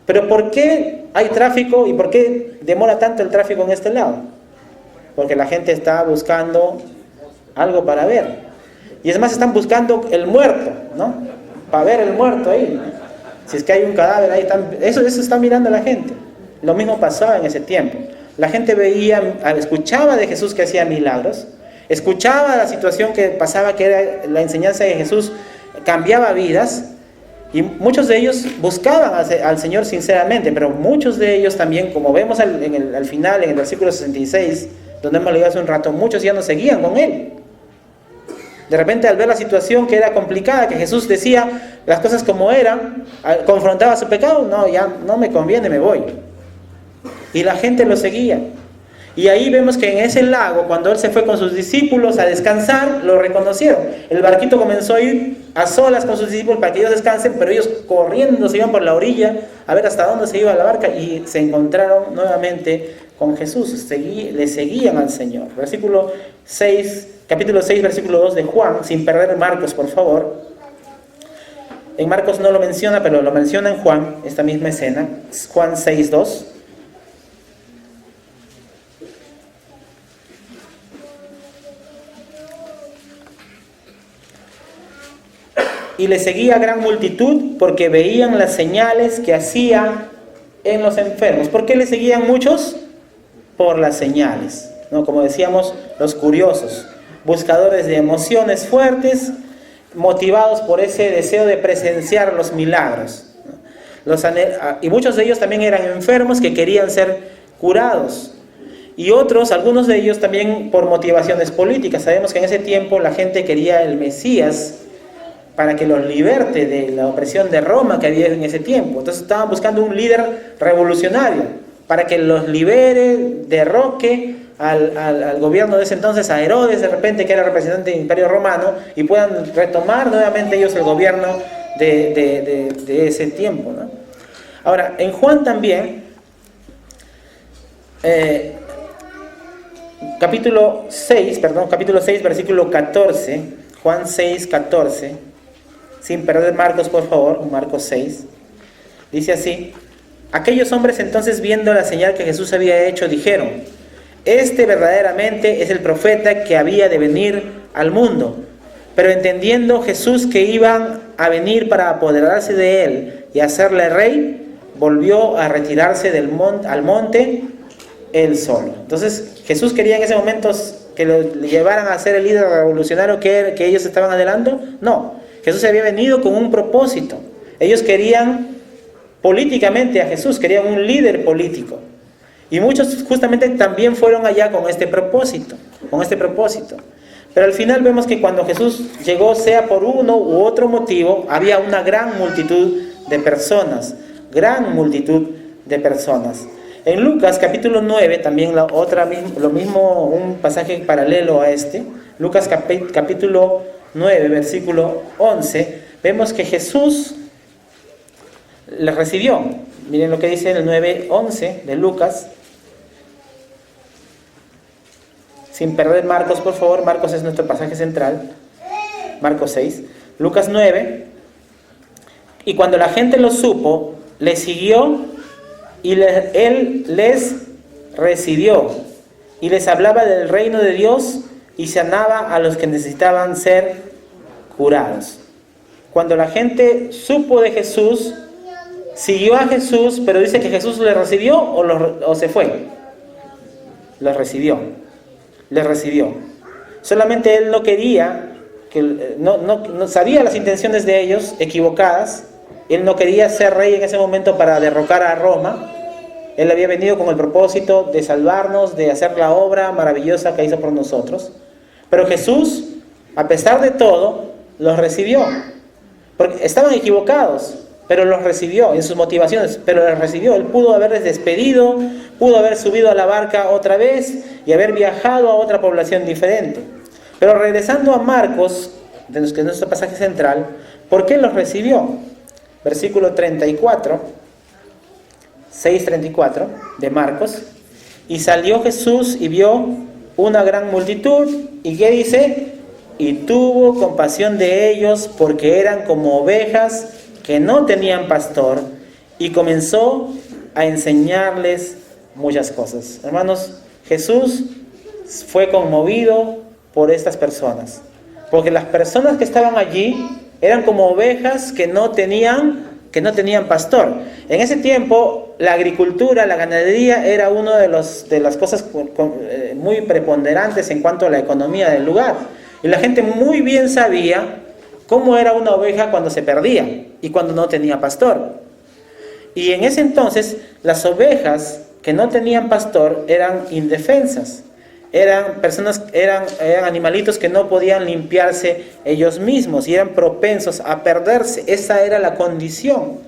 Pero ¿por qué hay tráfico y por qué demora tanto el tráfico en este lado? Porque la gente está buscando algo para ver. Y es más, están buscando el muerto, ¿no? Para ver el muerto ahí, ¿no? Si es que hay un cadáver ahí, eso está mirando la gente. Lo mismo pasaba en ese tiempo. La gente escuchaba de Jesús que hacía milagros, escuchaba la situación que pasaba, que era la enseñanza de Jesús, cambiaba vidas, y muchos de ellos buscaban al Señor sinceramente, pero muchos de ellos también, como vemos al final, en el versículo 66, donde hemos leído hace un rato, muchos ya no seguían con Él. De repente, al ver la situación que era complicada, que Jesús decía las cosas como eran, confrontaba su pecado, no, ya no me conviene, me voy. Y la gente lo seguía. Y ahí vemos que en ese lago, cuando él se fue con sus discípulos a descansar, lo reconocieron. El barquito comenzó a ir a solas con sus discípulos para que ellos descansen, pero ellos corriendo se iban por la orilla a ver hasta dónde se iba la barca y se encontraron nuevamente con Jesús, le seguían al Señor. Capítulo 6, versículo 2 de Juan, sin perder Marcos, por favor. En Marcos no lo menciona, pero lo menciona en Juan, esta misma escena. Juan 6, 2. Y le seguía gran multitud porque veían las señales que hacía en los enfermos. ¿Por qué le seguían muchos? Por las señales, ¿no? Como decíamos, los curiosos, buscadores de emociones fuertes, motivados por ese deseo de presenciar los milagros, ¿no? Y muchos de ellos también eran enfermos que querían ser curados. Y otros, algunos de ellos también por motivaciones políticas. Sabemos que en ese tiempo la gente quería el Mesías para que los liberte de la opresión de Roma que había en ese tiempo. Entonces estaban buscando un líder revolucionario para que los libere, derroque al gobierno de ese entonces, a Herodes de repente, que era representante del Imperio Romano, y puedan retomar nuevamente ellos el gobierno de ese tiempo, ¿no? Ahora, en Juan también, capítulo 6, versículo 14, Juan 6, 14, sin perder Marcos, por favor, Marcos 6, dice así: aquellos hombres entonces, viendo la señal que Jesús había hecho, dijeron: este verdaderamente es el profeta que había de venir al mundo. Pero entendiendo Jesús que iban a venir para apoderarse de él y hacerle rey, volvió a retirarse al monte él solo. Entonces Jesús quería en ese momento que lo llevaran a ser el líder revolucionario que ellos estaban adelantando. No, Jesús había venido con un propósito. Ellos querían políticamente a Jesús, querían un líder político. Y muchos justamente también fueron allá con este propósito. Pero al final vemos que cuando Jesús llegó, sea por uno u otro motivo, había una gran multitud de personas. En Lucas capítulo 9, también lo mismo, un pasaje paralelo a este. Lucas capítulo 9, versículo 11, vemos que Jesús le recibió. Miren lo que dice en el 9:11 de Lucas. Sin perder Marcos, por favor. Marcos es nuestro pasaje central. Marcos 6. Lucas 9. Y cuando la gente lo supo, le siguió y él les recibió. Y les hablaba del reino de Dios y sanaba a los que necesitaban ser curados. Cuando la gente supo de Jesús, siguió a Jesús, pero dice que Jesús le recibió o se fue. Le recibió. Solamente él no quería, no sabía las intenciones de ellos equivocadas. Él no quería ser rey en ese momento para derrocar a Roma. Él había venido con el propósito de salvarnos, de hacer la obra maravillosa que hizo por nosotros. Pero Jesús, a pesar de todo, los recibió. Porque estaban equivocados, pero los recibió en sus motivaciones, pero los recibió. Él pudo haberles despedido, pudo haber subido a la barca otra vez y haber viajado a otra población diferente. Pero regresando a Marcos, que es nuestro pasaje central, ¿por qué los recibió? Versículo 34, 6:34 de Marcos. Y salió Jesús y vio una gran multitud, ¿y qué dice? Y tuvo compasión de ellos porque eran como ovejas que no tenían pastor, y comenzó a enseñarles muchas cosas. Hermanos, Jesús fue conmovido por estas personas, porque las personas que estaban allí eran como ovejas que no tenían pastor. En ese tiempo la agricultura, la ganadería era una de las cosas muy preponderantes en cuanto a la economía del lugar, y la gente muy bien sabía cómo era una oveja cuando se perdía y cuando no tenía pastor. Y en ese entonces las ovejas que no tenían pastor eran indefensas, eran animalitos que no podían limpiarse ellos mismos y eran propensos a perderse. Esa era la condición.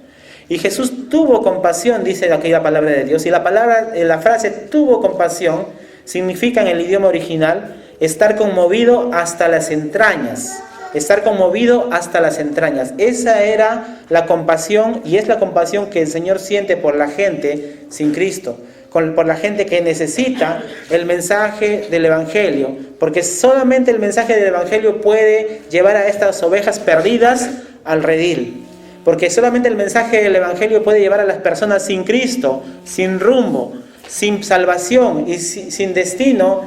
Y Jesús tuvo compasión, dice aquí la palabra de Dios, y la frase tuvo compasión significa en el idioma original estar conmovido hasta las entrañas. Estar conmovido hasta las entrañas. Esa era la compasión, y es la compasión que el Señor siente por la gente sin Cristo, por la gente que necesita el mensaje del Evangelio, porque solamente el mensaje del Evangelio puede llevar a estas ovejas perdidas al redil, porque solamente el mensaje del Evangelio puede llevar a las personas sin Cristo, sin rumbo, sin salvación y sin destino,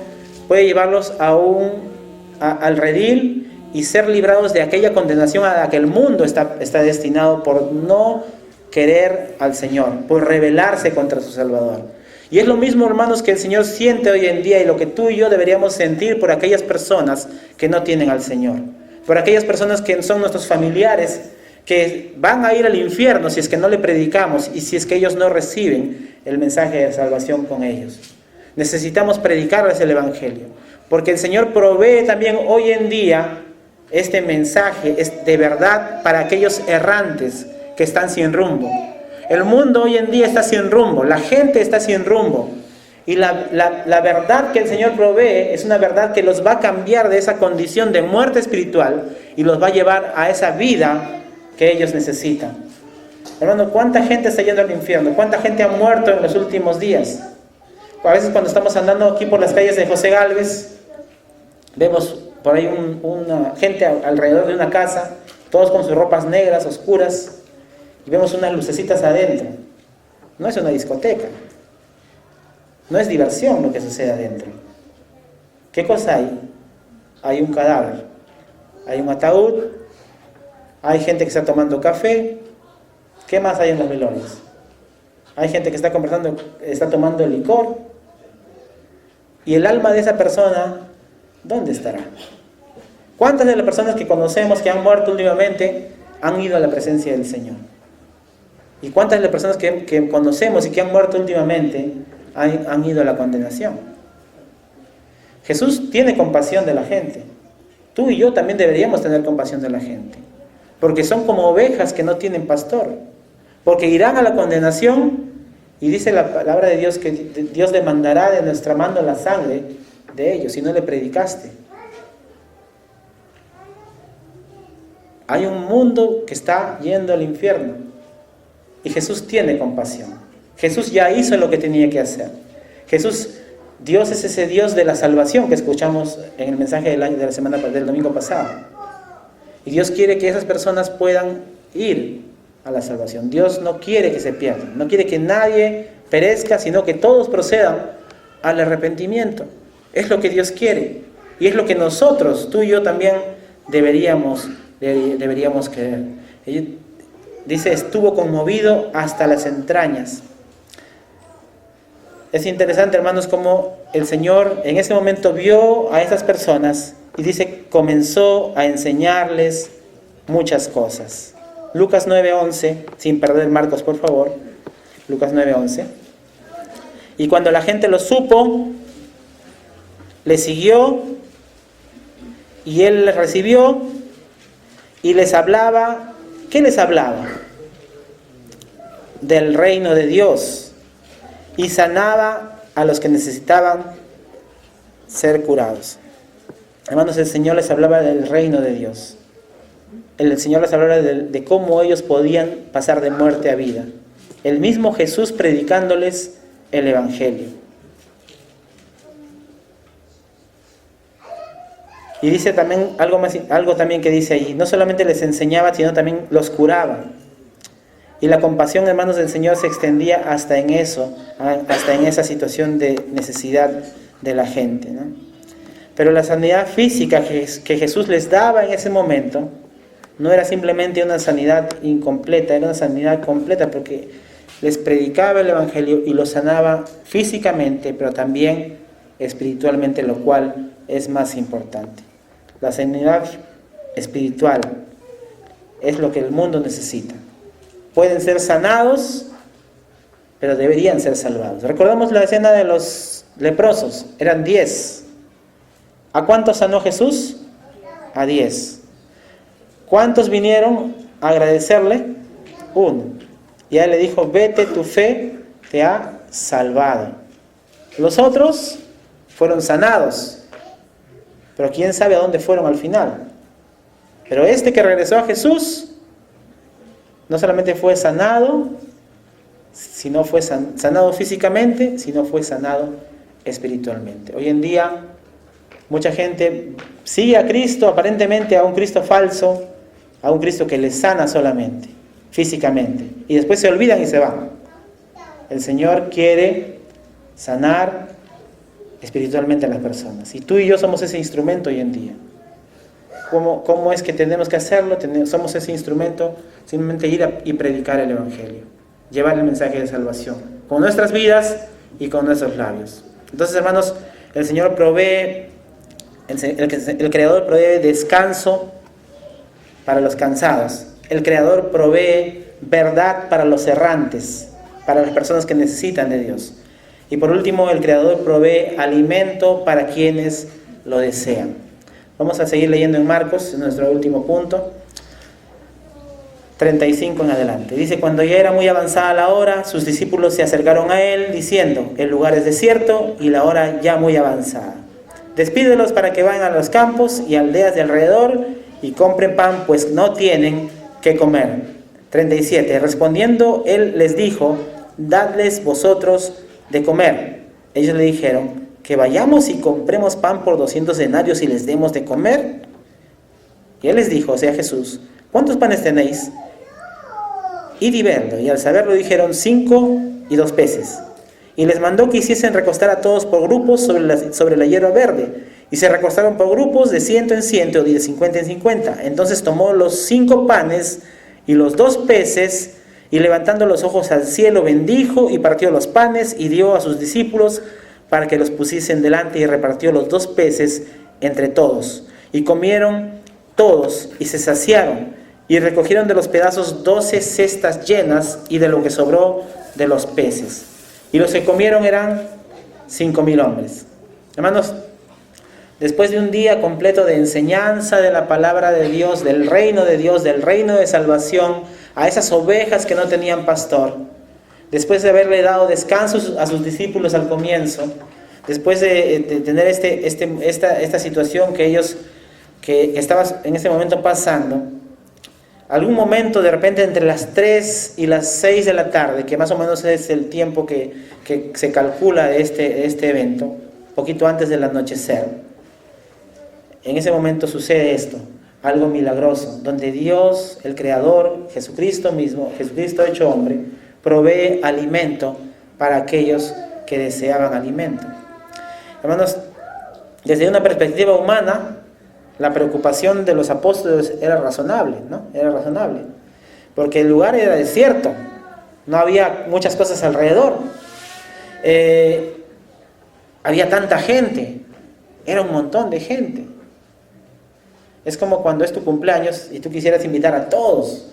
puede llevarlos al redil y ser librados de aquella condenación a la que el mundo está destinado por no querer al Señor, por rebelarse contra su Salvador. Y es lo mismo, hermanos, que el Señor siente hoy en día, y lo que tú y yo deberíamos sentir por aquellas personas que no tienen al Señor, por aquellas personas que son nuestros familiares, que van a ir al infierno si es que no le predicamos y si es que ellos no reciben el mensaje de salvación con ellos. Necesitamos predicarles el Evangelio, porque el Señor provee también hoy en día este mensaje es de verdad para aquellos errantes que están sin rumbo. El mundo hoy en día está sin rumbo, la gente está sin rumbo, y la verdad que el Señor provee es una verdad que los va a cambiar de esa condición de muerte espiritual y los va a llevar a esa vida que ellos necesitan. Hermano, ¿cuánta gente está yendo al infierno? ¿Cuánta gente ha muerto en los últimos días? A veces cuando estamos andando aquí por las calles de José Gálvez, vemos por ahí una gente alrededor de una casa, todos con sus ropas negras, oscuras, y vemos unas lucecitas adentro. No es una discoteca, no es diversión lo que sucede adentro. ¿Qué cosa hay? Hay un cadáver, hay un ataúd, hay gente que está tomando café. ¿Qué más hay en los velorios? Hay gente que está conversando, está tomando licor. Y el alma de esa persona, ¿dónde estará? ¿Cuántas de las personas que conocemos que han muerto últimamente han ido a la presencia del Señor? ¿Y cuántas de las personas que conocemos y que han muerto últimamente han ido a la condenación? Jesús tiene compasión de la gente. Tú y yo también deberíamos tener compasión de la gente, porque son como ovejas que no tienen pastor, porque irán a la condenación, y dice la palabra de Dios que Dios demandará de nuestra mano la sangre de ellos si no le predicaste. Hay un mundo que está yendo al infierno y Jesús tiene compasión. Jesús ya hizo lo que tenía que hacer. Dios es ese Dios de la salvación que escuchamos en el mensaje del domingo pasado. Y Dios quiere que esas personas puedan ir a la salvación. Dios no quiere que se pierdan, no quiere que nadie perezca, sino que todos procedan al arrepentimiento. Es lo que Dios quiere y es lo que nosotros, tú y yo también deberíamos creer. Dice, estuvo conmovido hasta las entrañas. Es interesante, hermanos, cómo el Señor en ese momento vio a esas personas y dice, comenzó a enseñarles muchas cosas. Lucas 9:11, sin perder Marcos, por favor. Lucas 9:11. Y cuando la gente lo supo, le siguió, y él les recibió y les hablaba. ¿Qué les hablaba? Del reino de Dios, y sanaba a los que necesitaban ser curados. Hermanos, el Señor les hablaba del reino de Dios. El Señor les hablaba de cómo ellos podían pasar de muerte a vida. El mismo Jesús predicándoles el Evangelio. Y dice también algo también que dice ahí, no solamente les enseñaba, sino también los curaba. Y la compasión, hermanos, del Señor se extendía hasta en eso, hasta en esa situación de necesidad de la gente, ¿no? Pero la sanidad física que Jesús les daba en ese momento no era simplemente una sanidad incompleta, era una sanidad completa, porque les predicaba el Evangelio y los sanaba físicamente, pero también espiritualmente, lo cual es más importante. La sanidad espiritual es lo que el mundo necesita. Pueden ser sanados, pero deberían ser salvados. Recordamos la escena de los leprosos, eran 10. ¿A cuántos sanó Jesús? A 10. ¿Cuántos vinieron a agradecerle? 1. Y él le dijo, vete, tu fe te ha salvado. Los otros fueron sanados. Pero quién sabe a dónde fueron al final. Pero este que regresó a Jesús, no solamente fue sanado, sino fue sanado físicamente, sino fue sanado espiritualmente. Hoy en día, mucha gente sigue a Cristo, aparentemente a un Cristo falso, a un Cristo que les sana solamente, físicamente. Y después se olvidan y se van. El Señor quiere sanar espiritualmente a las personas. Y tú y yo somos ese instrumento hoy en día. ¿Cómo es que tenemos que hacerlo? Somos ese instrumento, simplemente ir y predicar el Evangelio, llevar el mensaje de salvación, con nuestras vidas y con nuestros labios. Entonces, hermanos, el Señor provee, el Creador provee descanso para los cansados. El Creador provee verdad para los errantes, para las personas que necesitan de Dios. Y por último, el Creador provee alimento para quienes lo desean. Vamos a seguir leyendo en Marcos, en nuestro último punto, 35 en adelante. Dice: cuando ya era muy avanzada la hora, sus discípulos se acercaron a él, diciendo: el lugar es desierto y la hora ya muy avanzada. Despídelos para que vayan a los campos y aldeas de alrededor y compren pan, pues no tienen qué comer. 37. Respondiendo él les dijo: dadles vosotros de comer. Ellos le dijeron: que vayamos y compremos pan por 200 denarios y les demos de comer. Y él les dijo, o sea Jesús: ¿cuántos panes tenéis? Id y verlo. Y al saberlo dijeron: 5 y 2 peces. Y les mandó que hiciesen recostar a todos por grupos sobre la hierba verde. Y se recostaron por grupos de 100 en 100 y de 50 en 50. Entonces tomó los 5 panes y los 2 peces, y levantando los ojos al cielo bendijo y partió los panes y dio a sus discípulos para que los pusiesen delante, y repartió los 2 peces entre todos. Y comieron todos y se saciaron, y recogieron de los pedazos 12 cestas llenas, y de lo que sobró de los peces. Y los que comieron eran 5,000 hombres. Hermanos, después de un día completo de enseñanza de la palabra de Dios, del reino de Dios, del reino de salvación, a esas ovejas que no tenían pastor, después de haberle dado descanso a sus discípulos al comienzo, después de tener esta situación que estaba en ese momento pasando, algún momento de repente entre las 3 y las 6 de la tarde, que más o menos es el tiempo que se calcula de este evento, poquito antes del anochecer, en ese momento sucede esto, algo milagroso, donde Dios, el Creador, Jesucristo mismo, Jesucristo hecho hombre, provee alimento para aquellos que deseaban alimento. Hermanos, desde una perspectiva humana, la preocupación de los apóstoles era razonable, ¿no? Era razonable, porque el lugar era desierto, no había muchas cosas alrededor, había tanta gente, era un montón de gente. Es como cuando es tu cumpleaños y tú quisieras invitar a todos.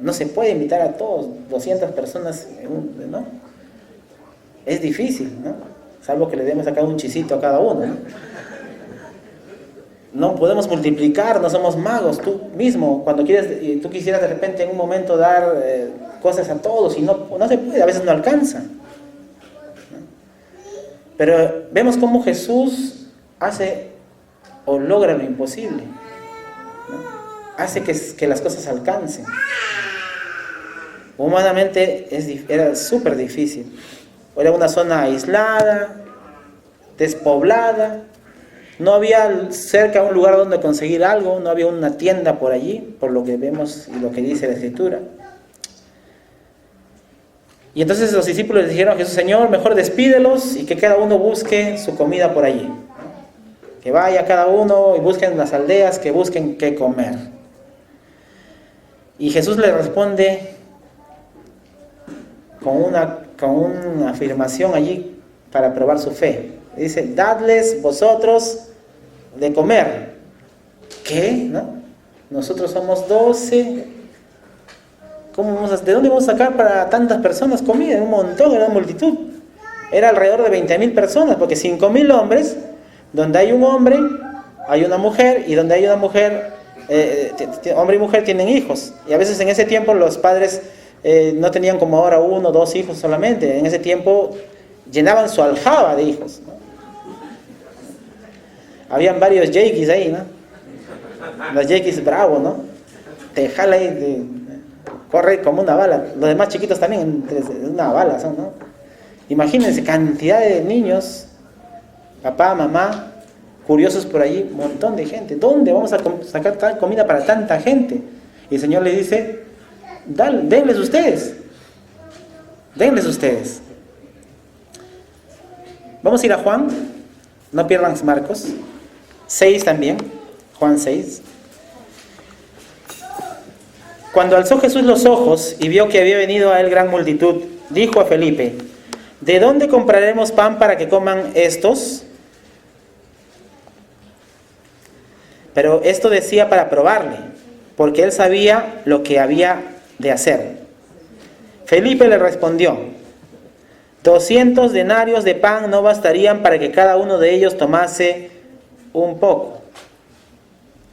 No se puede invitar a todos, 200 personas, ¿no? Es difícil, ¿no? Salvo que le demos acá un chisito a cada uno, ¿no? No podemos multiplicar, no somos magos. Tú mismo, cuando tú quisieras de repente en un momento dar cosas a todos y no se puede, a veces no alcanza, ¿no? Pero vemos cómo Jesús hace o logra lo imposible, ¿no? Hace que las cosas alcancen. Humanamente era súper difícil. Era una zona aislada, despoblada. No había cerca un lugar donde conseguir algo, no había una tienda por allí, por lo que vemos y lo que dice la Escritura. Y entonces los discípulos le dijeron a Jesús: Señor, mejor despídelos y que cada uno busque su comida por allí. Que vaya cada uno y busquen las aldeas, que busquen qué comer. Y Jesús le responde con una afirmación allí para probar su fe. Dice: dadles vosotros de comer. ¿Qué? ¿No? Nosotros somos 12. ¿De dónde vamos a sacar para tantas personas comida? Un montón, era una multitud. Era alrededor de 20,000 personas, porque 5,000 hombres, donde hay un hombre, hay una mujer, y donde hay una mujer, hombre y mujer tienen hijos. Y a veces en ese tiempo los padres no tenían como ahora 1 o 2 hijos solamente. En ese tiempo llenaban su aljaba de hijos, ¿no? Habían varios Yankees ahí, ¿no? Los Yankees bravos, ¿no? Te jala ahí, corre como una bala. Los demás chiquitos también, una bala son, ¿no? Imagínense, cantidad de niños, papá, mamá, curiosos por allí, un montón de gente. ¿Dónde vamos a sacar tal comida para tanta gente? Y el Señor les dice, denles ustedes. Denles ustedes. Vamos a ir a Juan, no pierdan Marcos 6 también, Juan 6. Cuando alzó Jesús los ojos y vio que había venido a él gran multitud, dijo a Felipe, ¿de dónde compraremos pan para que coman estos? Pero esto decía para probarle, porque él sabía lo que había de hacer. Felipe le respondió, 200 denarios de pan no bastarían para que cada uno de ellos tomase un poco.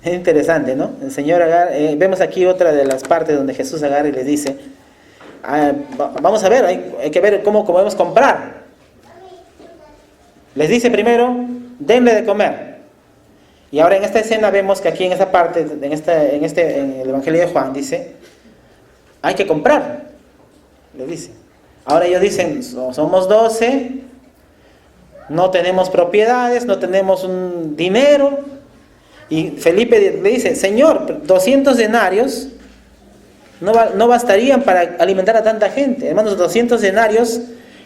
Es interesante, ¿no? El Señor agarra, vemos aquí otra de las partes donde Jesús agarra y les dice, vamos a ver, hay que ver cómo podemos comprar. Les dice primero, denle de comer. Y ahora en esta escena vemos que aquí en esta parte, en el Evangelio de Juan, dice, hay que comprar. Les dice. Ahora ellos dicen, somos 12, no tenemos propiedades, no tenemos un dinero. Y Felipe le dice, Señor, 200 denarios no bastarían para alimentar a tanta gente. Hermanos, 200 denarios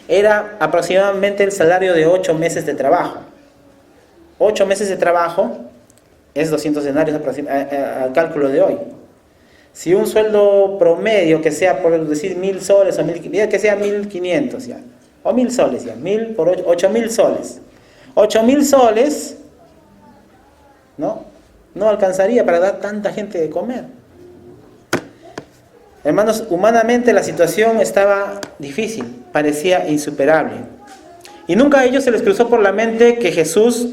era aproximadamente el salario de 8 meses de trabajo. 8 meses de trabajo es 200 denarios al cálculo de hoy. Si un sueldo promedio que sea, por decir 1.000 soles, o que sea 1.500 ya, o 1.000 soles ya, 1.000 por 8.000 soles. 8.000 soles, no alcanzaría para dar tanta gente de comer. Hermanos, humanamente la situación estaba difícil, parecía insuperable. Y nunca a ellos se les cruzó por la mente que Jesús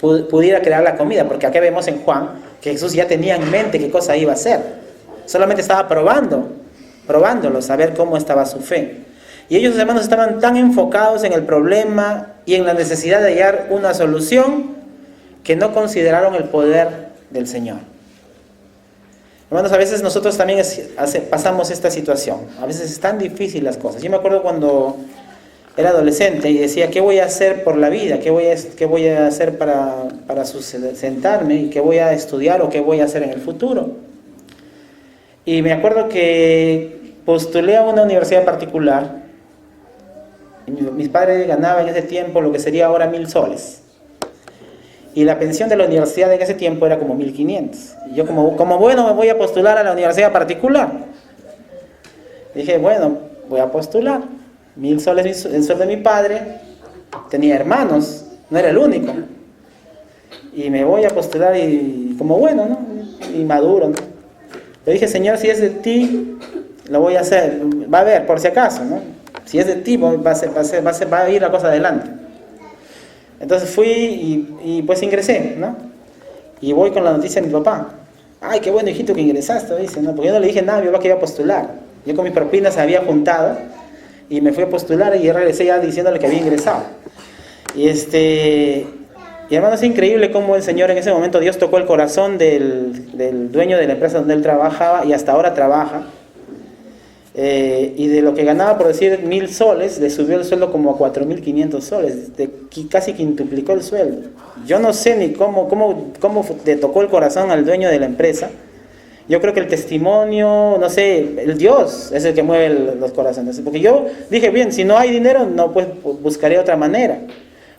pudiera crear la comida, porque acá vemos en Juan que Jesús ya tenía en mente qué cosa iba a hacer. Solamente estaba probándolos, a ver cómo estaba su fe. Y ellos, hermanos, estaban tan enfocados en el problema y en la necesidad de hallar una solución que no consideraron el poder del Señor. Hermanos, a veces nosotros también pasamos esta situación. A veces es tan difícil las cosas. Yo me acuerdo cuando era adolescente y decía, ¿qué voy a hacer por la vida? ¿Qué voy a hacer para sustentarme? ¿Y qué voy a estudiar o qué voy a hacer en el futuro? Y me acuerdo que postulé a una universidad particular. Y mis padres ganaban en ese tiempo lo que sería ahora 1.000 soles. Y la pensión de la universidad en ese tiempo era como 1.500. Y yo como bueno, me voy a postular a la universidad particular. Dije, bueno, voy a postular. 1.000 soles el sueldo de mi padre. Tenía hermanos, no era el único. Y me voy a postular y como bueno, ¿no? Y maduro, ¿no? Le dije, Señor, si es de ti, lo voy a hacer. Va a ver, por si acaso, ¿no? Si es de ti, va a ir la cosa adelante. Entonces fui y pues ingresé, ¿no? Y voy con la noticia de mi papá. Ay, qué bueno, hijito, que ingresaste, dice, ¿no? Porque yo no le dije nada a mi papá que iba a postular. Yo con mis propinas había juntado y me fui a postular y regresé ya diciéndole que había ingresado. Y hermano, es increíble cómo el Señor en ese momento, Dios tocó el corazón del dueño de la empresa donde él trabajaba y hasta ahora trabaja. Y de lo que ganaba, por decir 1.000 soles, le subió el sueldo como a 4.500 soles, casi quintuplicó el sueldo. Yo no sé ni cómo le tocó el corazón al dueño de la empresa. Yo creo que el testimonio, no sé, el Dios es el que mueve los corazones. Porque yo dije, bien, si no hay dinero, no, pues buscaré otra manera.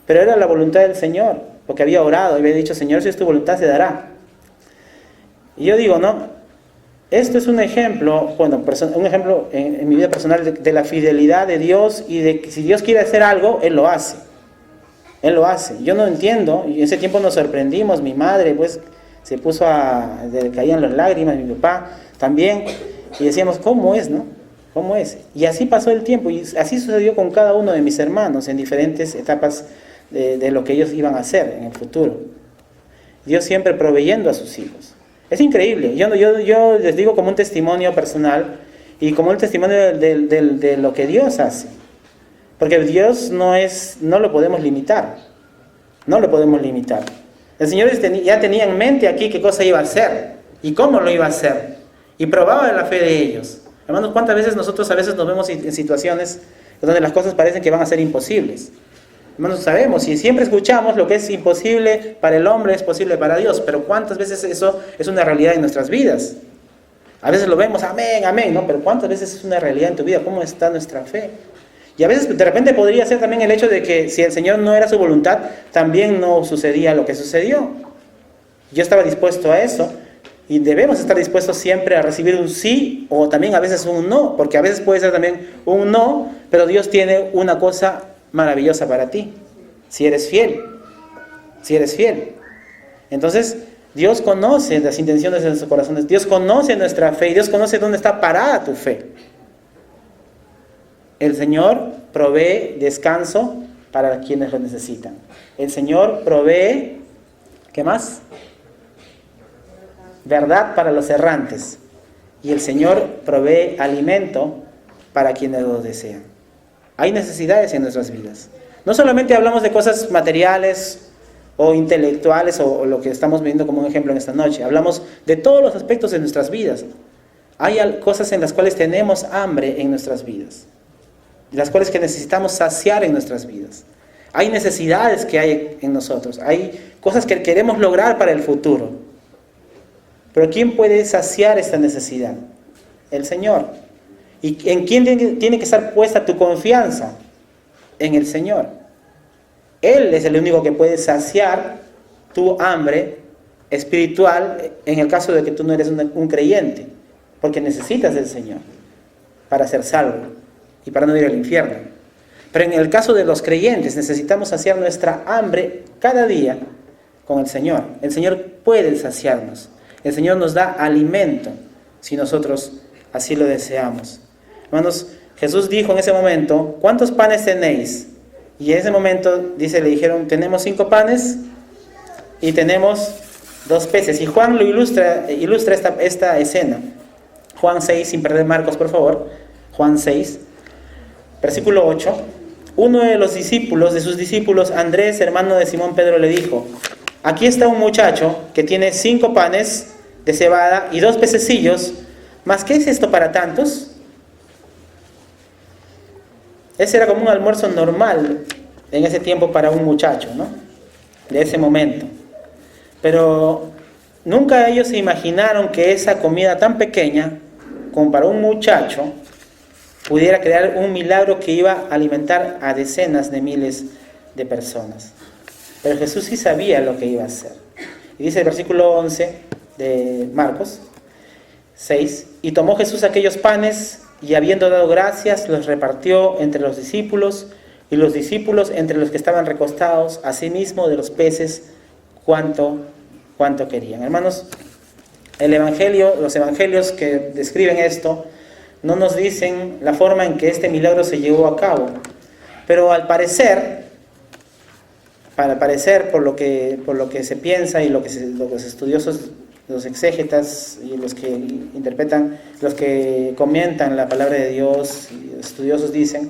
Pero era la voluntad del Señor, porque había orado y había dicho, Señor, si es tu voluntad, se dará. Y yo digo, no, esto es un ejemplo, bueno, un ejemplo en mi vida personal de la fidelidad de Dios y de que si Dios quiere hacer algo, Él lo hace. Él lo hace. Yo no entiendo, y en ese tiempo nos sorprendimos, mi madre pues se puso le caían las lágrimas, mi papá también, y decíamos, ¿cómo es, no? ¿Cómo es? Y así pasó el tiempo, y así sucedió con cada uno de mis hermanos en diferentes etapas de lo que ellos iban a hacer en el futuro. Dios siempre proveyendo a sus hijos. Es increíble. Yo les digo como un testimonio personal y como un testimonio de lo que Dios hace. Porque Dios no lo podemos limitar. No lo podemos limitar. El Señor ya tenía en mente aquí qué cosa iba a hacer y cómo lo iba a hacer. Y probaba la fe de ellos. Hermanos, ¿cuántas veces nosotros a veces nos vemos en situaciones donde las cosas parecen que van a ser imposibles? Hermanos, sabemos y siempre escuchamos lo que es imposible para el hombre es posible para Dios. Pero ¿cuántas veces eso es una realidad en nuestras vidas? A veces lo vemos, amén, amén, ¿no? Pero ¿cuántas veces es una realidad en tu vida? ¿Cómo está nuestra fe? Y a veces de repente podría ser también el hecho de que si el Señor no era su voluntad, también no sucedía lo que sucedió. Yo estaba dispuesto a eso y debemos estar dispuestos siempre a recibir un sí o también a veces un no, porque a veces puede ser también un no, pero Dios tiene una cosa maravillosa para ti, si eres fiel, si eres fiel. Entonces, Dios conoce las intenciones de nuestros corazones, Dios conoce nuestra fe y Dios conoce dónde está parada tu fe. El Señor provee descanso para quienes lo necesitan. El Señor provee, ¿qué más? Verdad para los errantes. Y el Señor provee alimento para quienes lo desean. Hay necesidades en nuestras vidas. No solamente hablamos de cosas materiales o intelectuales o lo que estamos viendo como un ejemplo en esta noche. Hablamos de todos los aspectos de nuestras vidas. Hay cosas en las cuales tenemos hambre en nuestras vidas, las cuales que necesitamos saciar en nuestras vidas. Hay necesidades que hay en nosotros, hay cosas que queremos lograr para el futuro. Pero ¿quién puede saciar esta necesidad? El Señor. ¿Y en quién tiene que estar puesta tu confianza? En el Señor. Él es el único que puede saciar tu hambre espiritual en el caso de que tú no eres un creyente, porque necesitas del Señor para ser salvo y para no ir al infierno. Pero en el caso de los creyentes necesitamos saciar nuestra hambre cada día con el Señor. El Señor puede saciarnos. El Señor nos da alimento si nosotros así lo deseamos. Hermanos, Jesús dijo en ese momento, ¿cuántos panes tenéis? Y en ese momento, le dijeron, tenemos 5 panes y tenemos 2 peces. Y Juan lo ilustra esta escena. Juan 6, sin perder Marcos, por favor. Juan 6. Versículo 8, uno de sus discípulos, Andrés, hermano de Simón Pedro, le dijo, aquí está un muchacho que tiene 5 panes de cebada y 2 pececillos, ¿mas qué es esto para tantos? Ese era como un almuerzo normal en ese tiempo para un muchacho, ¿no? De ese momento. Pero nunca ellos se imaginaron que esa comida tan pequeña, como para un muchacho, pudiera crear un milagro que iba a alimentar a decenas de miles de personas. Pero Jesús sí sabía lo que iba a hacer. Y dice el versículo 11 de Marcos 6, y tomó Jesús aquellos panes, y habiendo dado gracias, los repartió entre los discípulos, y los discípulos entre los que estaban recostados, asimismo de los peces, cuanto querían. Hermanos, los evangelios que describen esto, no nos dicen la forma en que este milagro se llevó a cabo. Pero al parecer, por lo que se piensa y los estudiosos, los exégetas y los que interpretan, los que comentan la palabra de Dios, y los estudiosos dicen,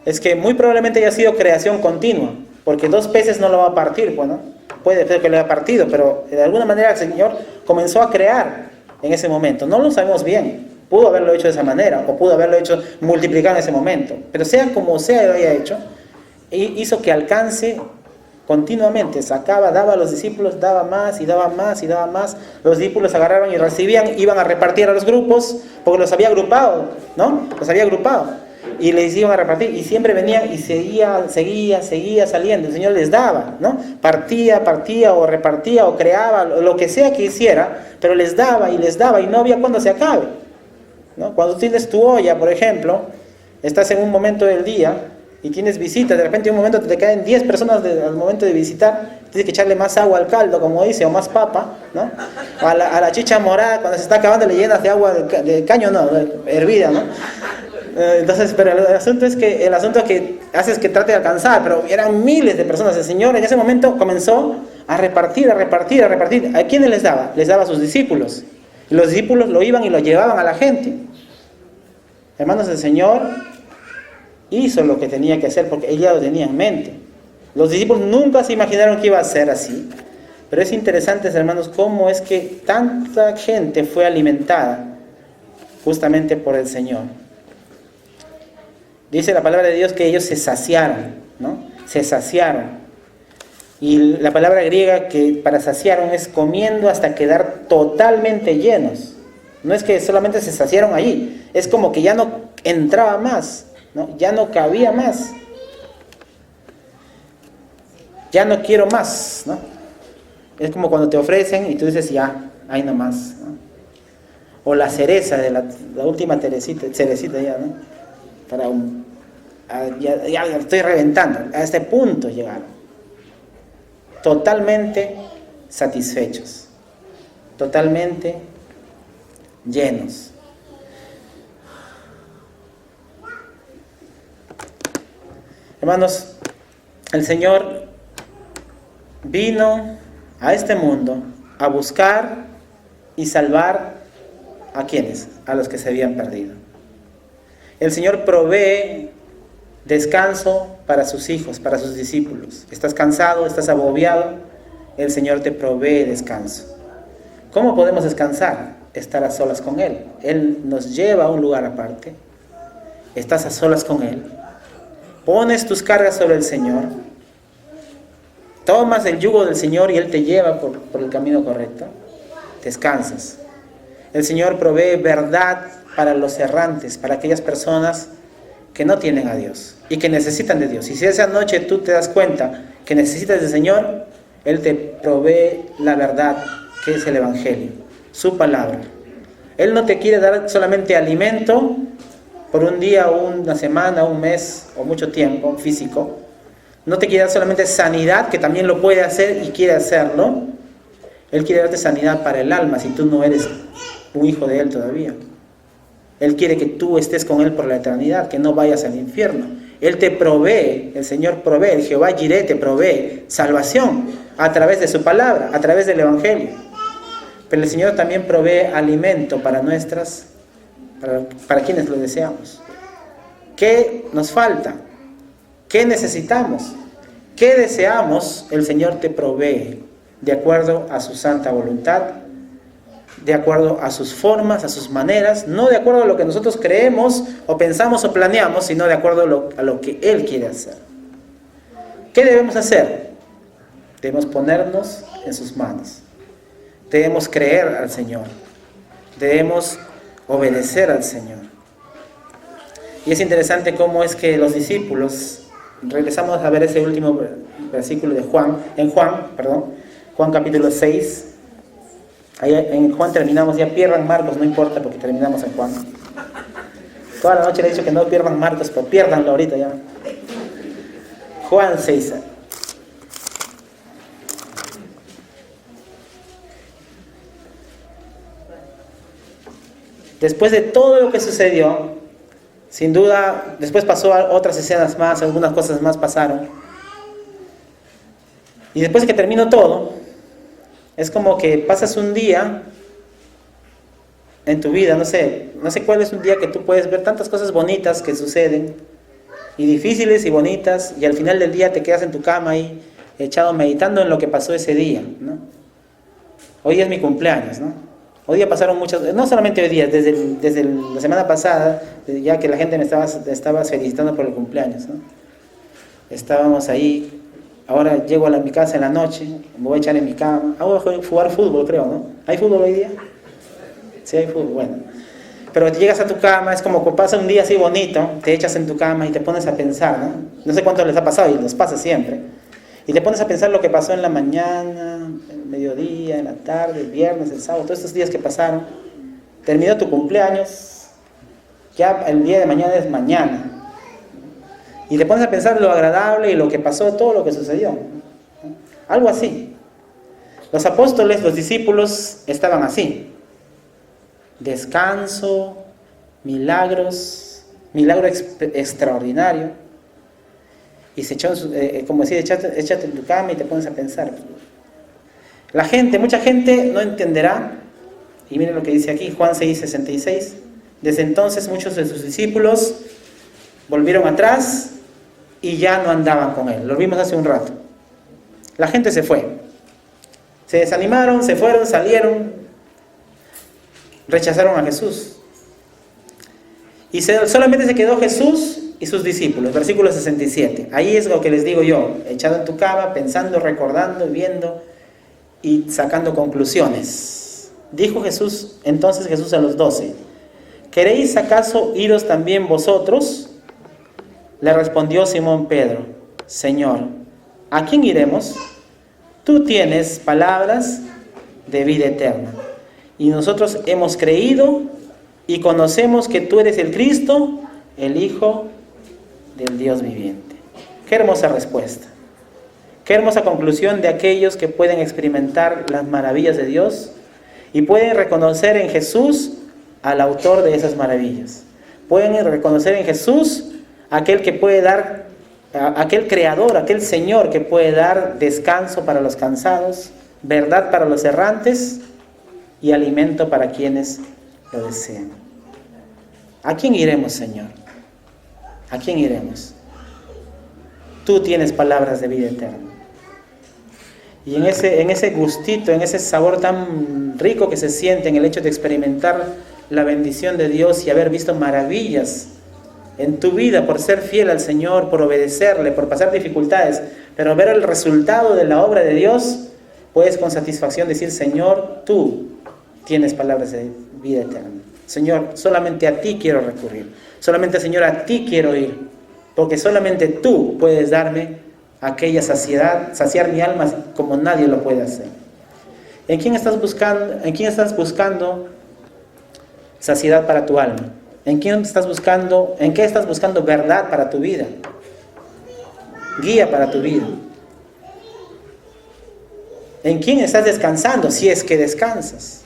es que muy probablemente haya sido creación continua, porque 2 peces no lo va a partir, bueno, puede ser que lo haya partido, pero de alguna manera el Señor comenzó a crear en ese momento. No lo sabemos bien. Pudo haberlo hecho de esa manera, o pudo haberlo hecho multiplicado en ese momento. Pero sea como sea lo haya hecho, hizo que alcance continuamente. Daba a los discípulos, daba más y daba más y daba más. Los discípulos agarraron y recibían, iban a repartir a los grupos, porque los había agrupado, ¿no? Los había agrupado. Y les iban a repartir, y siempre venían y seguía saliendo. El Señor les daba, ¿no? Partía o repartía o creaba, lo que sea que hiciera, pero les daba, y no había cuándo se acabe, ¿no? Cuando tienes tu olla, por ejemplo, estás en un momento del día y tienes visitas, de repente en un momento te caen 10 personas al momento de visitar, tienes que echarle más agua al caldo, como dice, o más papa, ¿no? A la chicha morada, cuando se está acabando le llenas de agua de caño, no, hervida, ¿no? Entonces, pero el asunto que hace es que trate de alcanzar, pero eran miles de personas. El Señor en ese momento comenzó a repartir. ¿A quiénes les daba? Les daba a sus discípulos. Y los discípulos lo iban y lo llevaban a la gente. Hermanos, el Señor hizo lo que tenía que hacer porque ella lo tenía en mente. Los discípulos nunca se imaginaron que iba a ser así. Pero es interesante, hermanos, cómo es que tanta gente fue alimentada justamente por el Señor. Dice la palabra de Dios que ellos se saciaron, ¿no? Se saciaron. Y la palabra griega que para saciaron es comiendo hasta quedar totalmente llenos. No es que solamente se saciaron allí, es como que ya no entraba más, ¿no? Ya no cabía más. Ya no quiero más, ¿no? Es como cuando te ofrecen y tú dices, ya, ahí nomás, ¿no? O la cereza de la última cerecita ya, ¿no? Ya estoy reventando. A este punto llegaron. Totalmente satisfechos. Totalmente llenos. Hermanos, el Señor vino a este mundo a buscar y salvar ¿a quiénes? A los que se habían perdido. El Señor provee descanso para sus hijos, para sus discípulos. ¿Estás cansado? ¿Estás agobiado? El Señor te provee descanso. ¿Cómo podemos descansar? Estar a solas con Él. Él nos lleva a un lugar aparte. Estás a solas con Él. Pones tus cargas sobre el Señor. Tomas el yugo del Señor y Él te lleva por el camino correcto. Descansas. El Señor provee verdad para los errantes, para aquellas personas que no tienen a Dios y que necesitan de Dios. Y si esa noche tú te das cuenta que necesitas del Señor, Él te provee la verdad, que es el Evangelio, su palabra. Él no te quiere dar solamente alimento por un día, o una semana, un mes o mucho tiempo físico. No te quiere dar solamente sanidad, que también lo puede hacer y quiere hacerlo. Él quiere darte sanidad para el alma si tú no eres un hijo de Él todavía. Él quiere que tú estés con Él por la eternidad, que no vayas al infierno. Él te provee, el Señor provee, el Jehová Jireh te provee salvación a través de su palabra, a través del Evangelio. Pero el Señor también provee alimento para para quienes lo deseamos. ¿Qué nos falta? ¿Qué necesitamos? ¿Qué deseamos? El Señor te provee de acuerdo a su santa voluntad, de acuerdo a sus formas, a sus maneras, no de acuerdo a lo que nosotros creemos o pensamos o planeamos, sino de acuerdo a lo que Él quiere hacer. ¿Qué debemos hacer? Debemos ponernos en sus manos. Debemos creer al Señor. Debemos obedecer al Señor. Y es interesante cómo es que los discípulos, regresamos a ver ese último versículo de Juan capítulo 6. Ahí en Juan terminamos, ya pierdan Marcos, no importa porque terminamos en Juan. Toda la noche le he dicho que no pierdan Marcos, pero piérdanlo ahorita ya. Juan 6. Después de todo lo que sucedió, sin duda, después pasó otras escenas más, algunas cosas más pasaron. Y después de que terminó todo, es como que pasas un día en tu vida, no sé cuál es un día que tú puedes ver tantas cosas bonitas que suceden, y difíciles y bonitas, y al final del día te quedas en tu cama ahí, echado meditando en lo que pasó ese día, ¿no? Hoy es mi cumpleaños, ¿no? Hoy día pasaron muchas, no solamente hoy día, desde la semana pasada, ya que la gente me estaba felicitando por el cumpleaños, ¿no? Estábamos ahí. Ahora llego a mi casa en la noche, me voy a echar en mi cama. Voy a jugar fútbol, creo, ¿no? ¿Hay fútbol hoy día? Sí, hay fútbol, bueno. Pero llegas a tu cama, es como que pasa un día así bonito, te echas en tu cama y te pones a pensar, ¿no? No sé cuánto les ha pasado y les pasa siempre. Y te pones a pensar lo que pasó en la mañana, el mediodía, en la tarde, el viernes, el sábado, todos estos días que pasaron. Terminó tu cumpleaños, ya el día de mañana es mañana. Y te pones a pensar lo agradable y lo que pasó, todo lo que sucedió. Algo así. Los apóstoles, los discípulos estaban así. Descanso, milagros, milagro extraordinario. Y se echó, como decía, échate en tu cama y te pones a pensar. Mucha gente no entenderá. Y miren lo que dice aquí, Juan 6:66. Desde entonces muchos de sus discípulos volvieron atrás y ya no andaban con él. Lo vimos hace un rato. La gente se fue. Se desanimaron, se fueron, salieron, rechazaron a Jesús. Y solamente se quedó Jesús y sus discípulos. Versículo 67. Ahí es lo que les digo yo, echado en tu cama, pensando, recordando, viendo y sacando conclusiones. Dijo Jesús, entonces Jesús a los 12, ¿queréis acaso iros también vosotros? Le respondió Simón Pedro, Señor, ¿a quién iremos? Tú tienes palabras de vida eterna, y nosotros hemos creído y conocemos que tú eres el Cristo, el Hijo del Dios viviente. Qué hermosa respuesta. Qué hermosa conclusión de aquellos que pueden experimentar las maravillas de Dios y pueden reconocer en Jesús al autor de esas maravillas. Pueden reconocer en Jesús aquel que puede dar, aquel creador, aquel Señor que puede dar descanso para los cansados, verdad para los errantes y alimento para quienes lo desean. ¿A quién iremos, Señor? ¿A quién iremos? Tú tienes palabras de vida eterna. Y en ese gustito, en ese sabor tan rico que se siente en el hecho de experimentar la bendición de Dios y haber visto maravillas en tu vida por ser fiel al Señor, por obedecerle, por pasar dificultades, pero ver el resultado de la obra de Dios, puedes con satisfacción decir, Señor, tú tienes palabras de vida eterna. Señor, solamente a ti quiero recurrir. Solamente, Señor, a ti quiero ir. Porque solamente tú puedes darme aquella saciedad, saciar mi alma como nadie lo puede hacer. ¿En quién estás buscando saciedad para tu alma? ¿En qué estás buscando verdad para tu vida? Guía para tu vida. ¿En quién estás descansando? Si es que descansas.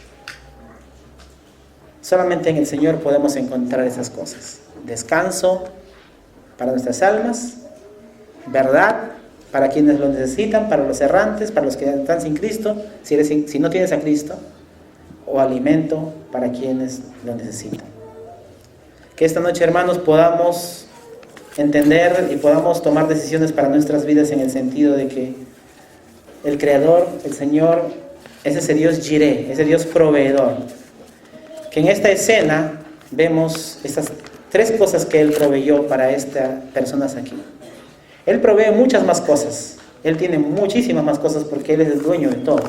Solamente en el Señor podemos encontrar esas cosas. Descanso para nuestras almas, verdad para quienes lo necesitan, para los errantes, para los que están sin Cristo, si no tienes a Cristo, o alimento para quienes lo necesitan. Que esta noche, hermanos, podamos entender y podamos tomar decisiones para nuestras vidas en el sentido de que el Creador, el Señor, es ese Dios Jireh, ese Dios proveedor. Que en esta escena vemos estas tres cosas que Él proveyó para estas personas aquí. Él provee muchas más cosas. Él tiene muchísimas más cosas porque Él es el dueño de todo.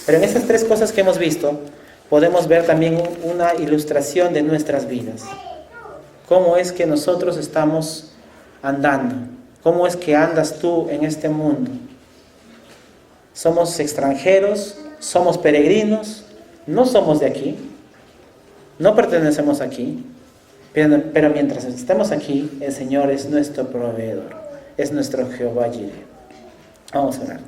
Pero en estas tres cosas que hemos visto, podemos ver también una ilustración de nuestras vidas. ¿Cómo es que nosotros estamos andando? ¿Cómo es que andas tú en este mundo? Somos extranjeros, somos peregrinos, no somos de aquí, no pertenecemos aquí, pero mientras estemos aquí, el Señor es nuestro proveedor, es nuestro Jehová Jireh. Vamos a orar.